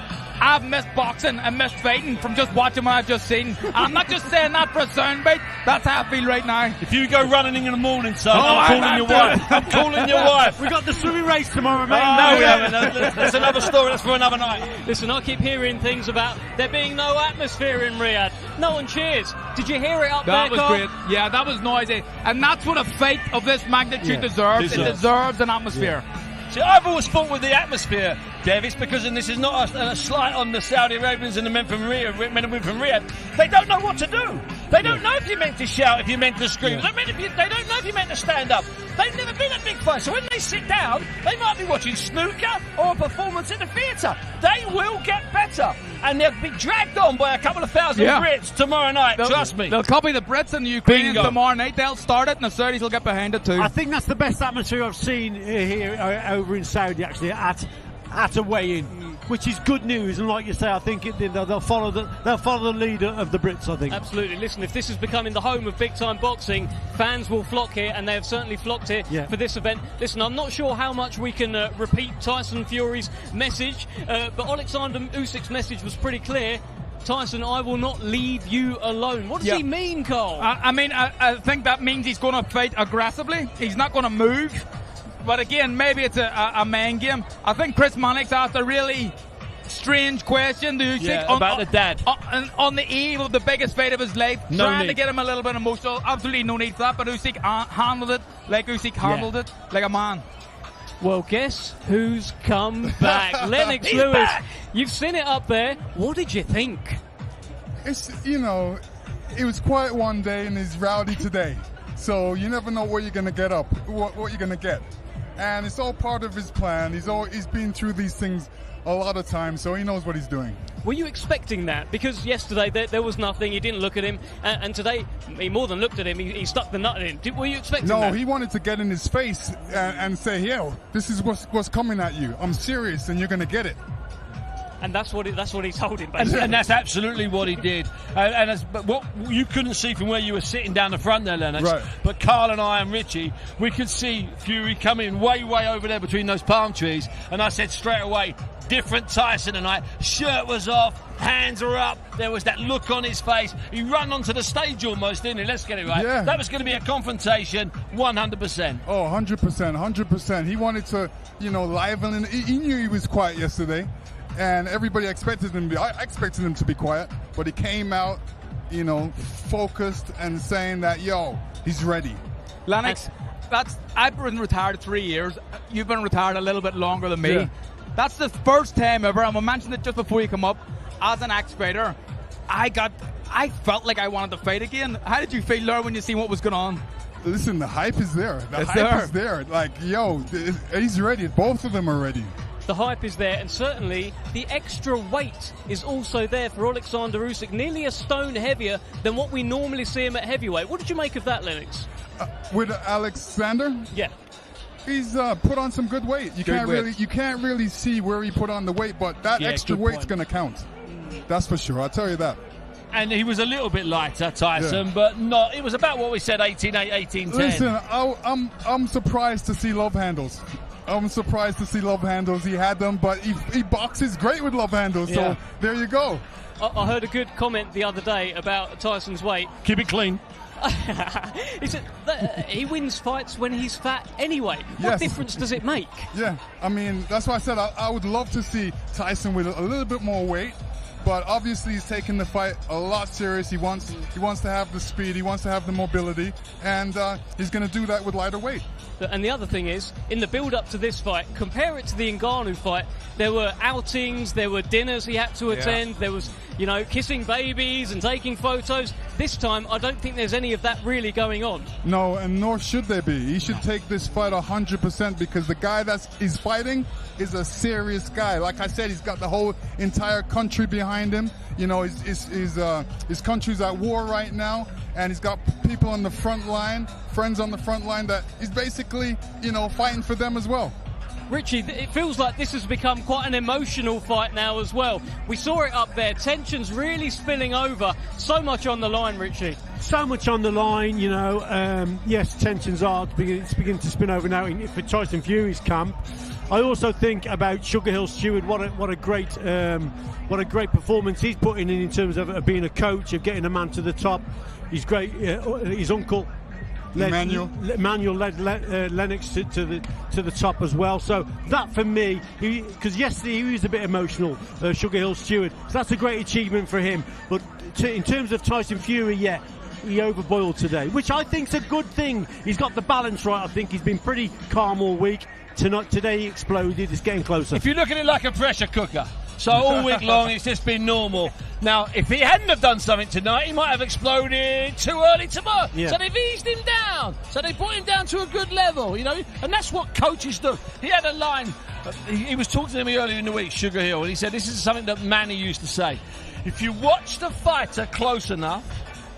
I've missed boxing and missed fighting from just watching what I've just seen. I'm not just saying that for a soundbite. That's how I feel right now. If you go running in the morning, son, I'm calling your wife. I'm calling your wife. We got the swimming race tomorrow, mate. No, we haven't. That's another story. That's for another night. Listen, I keep hearing things about there being no atmosphere in Riyadh. No one cheers. Did you hear it up there, That was Carl? great. Yeah, that was noisy. And that's what a fight of this magnitude deserves. It deserves an atmosphere. Yeah. See, I've always fought with the atmosphere, Dev. It's because, and this is not a slight on the Saudi Arabians and the men from Riyadh, they don't know what to do. They don't know if you're meant to shout, if you're meant to scream. They don't know if you're meant to stand up. They've never been at big fights, so when they sit down, they might be watching snooker or a performance in the theatre. They will get better, and they'll be dragged on by a couple of thousand Brits tomorrow night. Trust me. They'll copy the Brits and the Ukrainians tomorrow night. They'll start it, and the Saudis will get behind it too. I think that's the best atmosphere I've seen here over in Saudi, actually, at a weigh-in. which is good news. And like you say, I think they'll follow the leader of the Brits, I think. Absolutely. Listen, if this is becoming the home of big-time boxing, fans will flock here, and they have certainly flocked here for this event. Listen, I'm not sure how much we can repeat Tyson Fury's message, but Oleksandr Usyk's message was pretty clear. Tyson, I will not leave you alone. What does he mean, Carl? I think that means he's going to fight aggressively. He's not going to move. But again, maybe it's a man game. I think Chris Mannix asked a really strange question to Usyk about the dad. On the eve of the biggest fight of his life, No trying to need. get him a little bit emotional. Absolutely no need for that, but Usyk handled it like Usyk handled it, like a man. Well, guess who's come back? Lennox He's Lewis. back. You've seen it up there. What did you think? It's, you know, it was quiet one day and he's rowdy today. So you never know what you're going to get what you're going to get. And it's all part of his plan. He's been through these things a lot of times, so he knows what he's doing. Were you expecting that? Because yesterday there was nothing. You didn't look at him. And today, he more than looked at him, he stuck the nut in. Were you expecting that? No, he wanted to get in his face and say, yo, this is what's coming at you. I'm serious and you're going to get it. And that's what he told him, basically. And that's absolutely what he did. But what you couldn't see from where you were sitting down the front there, Lennox. Right. But Carl and I and Richie, we could see Fury coming way over there between those palm trees. And I said straight away, different Tyson tonight. Shirt was off, hands are up. There was that look on his face. He ran onto the stage almost, didn't he? Let's get it right. Yeah. That was going to be a confrontation, 100%. Oh, 100%. He wanted to, liven. He knew he was quiet yesterday. And everybody expected him to be. I expected him to be quiet, but he came out, focused and saying that, he's ready. Lennox, I've been retired 3 years. You've been retired a little bit longer than me. Yeah. That's the first time ever, and we mentioned it just before you come up, as an ex-fighter, I felt like I wanted to fight again. How did you feel there when you seen what was going on? Listen, the hype is there. The hype is there. Like, he's ready. Both of them are ready. The hype is there, and certainly the extra weight is also there for Oleksandr Usyk, nearly a stone heavier than what we normally see him at heavyweight. What did you make of that, Lennox? With Alexander? Yeah. He's put on some good weight. You can't really see where he put on the weight, but that extra weight's going to count. That's for sure. I'll tell you that. And he was a little bit lighter, Tyson, but not. It was about what we said, 18-8, 18-10. Listen, I'm surprised to see love handles. He had them, but he boxes great with love handles. So there you go. I heard a good comment the other day about Tyson's weight. Keep it clean. He said that he wins fights when he's fat anyway. What difference does it make? Yeah, I mean, that's why I said I would love to see Tyson with a little bit more weight. But obviously he's taking the fight a lot serious. He wants to have the speed. He wants to have the mobility. And he's going to do that with lighter weight. And the other thing is, in the build-up to this fight, compare it to the Ngannou fight, there were outings, there were dinners he had to attend, there was, kissing babies and taking photos. This time, I don't think there's any of that really going on. No, and nor should there be. He should take this fight 100% because the guy he's fighting is a serious guy. Like I said, he's got the whole entire country behind him. His country's at war right now, and he's got people on the front line, friends on the front line that he's basically, fighting for them as well. Richie, it feels like this has become quite an emotional fight now as well. We saw it up there, tensions really spilling over. So much on the line, Richie. So much on the line, yes, tensions are beginning to spin over now for Tyson Fury's camp. I also think about Sugar Hill Stewart. What a great performance he's putting in terms of being a coach, of getting a man to the top. He's great. His uncle Emmanuel led Lennox to the top as well. So that for me, because yesterday he was a bit emotional, Sugar Hill Stewart. So that's a great achievement for him. But in terms of Tyson Fury, he overboiled today, which I think's a good thing. He's got the balance right. I think he's been pretty calm all week. Today he exploded. It's getting closer. If you look at it like a pressure cooker, so all week long it's just been normal. Now, if he hadn't have done something tonight, he might have exploded too early tomorrow. Yeah. So they've eased him down. So they brought him down to a good level, and that's what coaches do. He had a line. He was talking to me earlier in the week, Sugar Hill, and he said this is something that Manny used to say. If you watch the fighter close enough,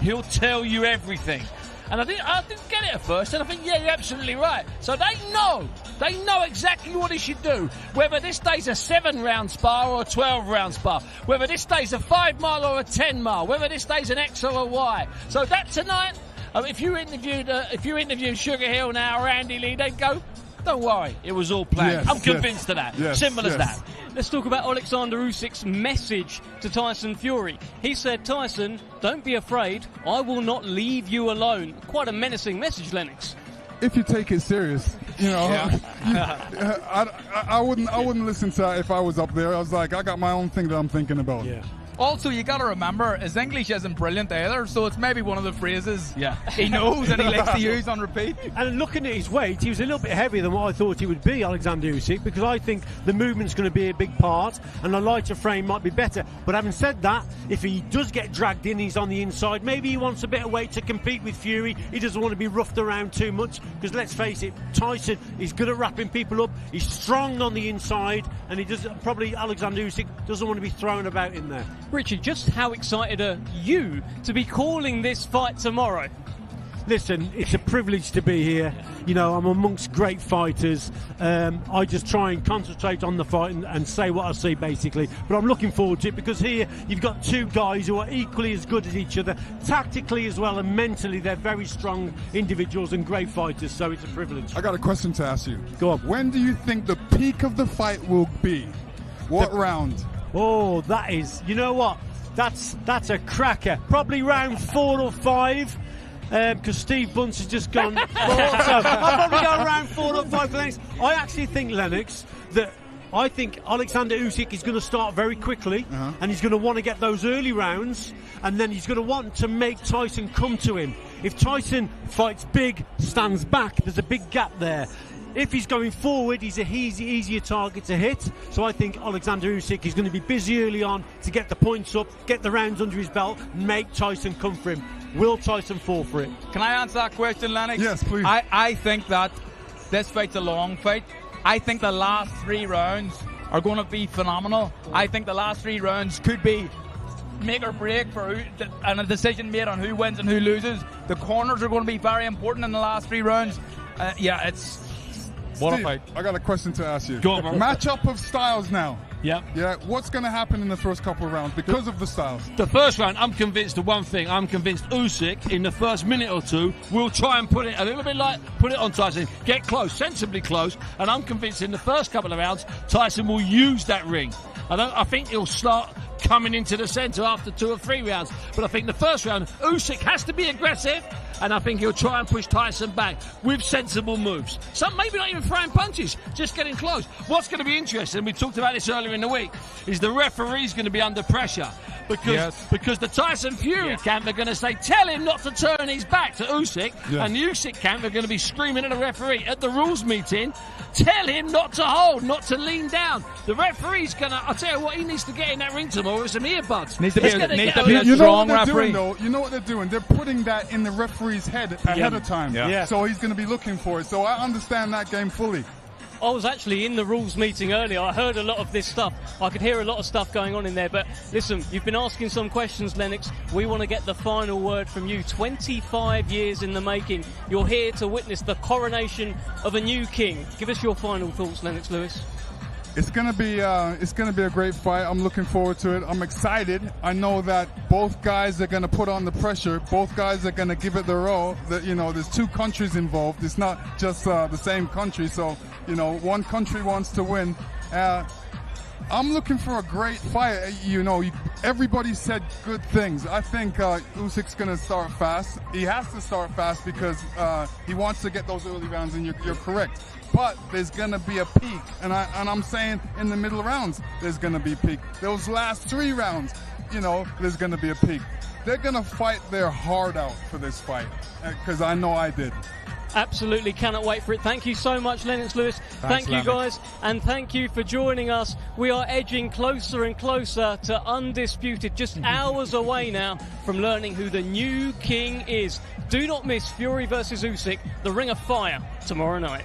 he'll tell you everything. And I didn't get it at first, and I think, you're absolutely right. So they know They know exactly what he should do. Whether this day's a 7-round spar or a 12-round spar. Whether this day's a 5 mile or a 10 mile. Whether this day's an X or a Y. So that tonight, if you interviewed Sugar Hill now or Andy Lee, they'd go, don't worry, it was all planned. Yes, I'm convinced of that. Yes, Simple as that. Let's talk about Oleksandr Usyk's message to Tyson Fury. He said, Tyson, don't be afraid. I will not leave you alone. Quite a menacing message, Lennox. If you take it serious, you know, I wouldn't listen to that if I was up there. I was like, I got my own thing that I'm thinking about. Yeah. Also, you got to remember, his English isn't brilliant either, so it's maybe one of the phrases he knows and he likes to use on repeat. And looking at his weight, he was a little bit heavier than what I thought he would be, Oleksandr Usyk, because I think the movement's going to be a big part and a lighter frame might be better. But having said that, if he does get dragged in, he's on the inside, maybe he wants a bit of weight to compete with Fury. He doesn't want to be roughed around too much, because let's face it, Tyson is good at wrapping people up, he's strong on the inside, and he does probably Oleksandr Usyk doesn't want to be thrown about in there. Richie, just how excited are you to be calling this fight tomorrow? Listen, it's a privilege to be here. You know, I'm amongst great fighters. I just try and concentrate on the fight and say what I see, basically. But I'm looking forward to it, because here you've got two guys who are equally as good as each other, tactically as well, and mentally they're very strong individuals and great fighters, so it's a privilege. I got a question to ask you. Go on. When do you think the peak of the fight will be? What round? Oh, that is, you know what? That's a cracker. Probably round 4 or 5. Because Steve Bunce has just gone. So I'll probably go around 4 or 5 for Lennox. I actually think, Lennox, that I think Oleksandr Usyk is going to start very quickly, and he's going to want to get those early rounds, and then he's going to want to make Tyson come to him. If Tyson fights big, stands back, there's a big gap there. If he's going forward, he's a easier target to hit. So I think Oleksandr Usyk is going to be busy early on to get the points up, get the rounds under his belt, and make Tyson come for him. Will Tyson fall for it? Can I answer that question, Lennox? Yes, please. I think that this fight's a long fight. I think the last 3 rounds are going to be phenomenal. I think the last 3 rounds could be make or break for and a decision made on who wins and who loses. The corners are going to be very important in the last 3 rounds. It's... What Steve, a fight. I got a question to ask you. Go on, bro. Matchup of styles now. Yep. Yeah, what's going to happen in the first couple of rounds because of the styles? The first round, I'm convinced of one thing. I'm convinced Usyk, in the first minute or two, will try and put it a little bit put it on Tyson, get close, sensibly close, and I'm convinced in the first couple of rounds, Tyson will use that ring. I think he'll start coming into the centre after 2 or 3 rounds. But I think the first round, Usyk has to be aggressive, and I think he'll try and push Tyson back with sensible moves. Some maybe not even throwing punches, just getting close. What's going to be interesting, we talked about this earlier in the week, is the referee's going to be under pressure. Because the Tyson Fury camp are going to say, tell him not to turn his back to Usyk, and the Usyk camp are going to be screaming at the referee at the rules meeting, tell him not to hold, not to lean down. The referee's going to, I'll tell you what, he needs to get in that ring tomorrow with some earbuds. Needs to be a you strong know what referee. Doing, though? You know what they're doing? They're putting that in the referee's head ahead of time. Yeah. So he's going to be looking for it. So I understand that game fully. I was actually in the rules meeting earlier. I heard a lot of this stuff. I could hear a lot of stuff going on in there. But listen, you've been asking some questions, Lennox. We want to get the final word from you. 25 years in the making. You're here to witness the coronation of a new king. Give us your final thoughts, Lennox Lewis. It's gonna be a great fight. I'm looking forward to it. I'm excited. I know that both guys are gonna put on the pressure. Both guys are gonna give it their all. That, you know, there's 2 countries involved. It's not just the same country. So, you know, one country wants to win. I'm looking for a great fight. You know, everybody said good things. I think Usyk's going to start fast. He has to start fast because he wants to get those early rounds, and you're correct. But there's going to be a peak, and I'm saying in the middle rounds there's going to be a peak. Those last 3 rounds, you know, there's going to be a peak. They're going to fight their heart out for this fight because I know I did. Absolutely cannot wait for it. Thank you so much, Lennox Lewis. Thank you, guys, and thank you for joining us. We are edging closer and closer to Undisputed, just hours away now from learning who the new king is. Do not miss Fury versus Usyk, the Ring of Fire, tomorrow night.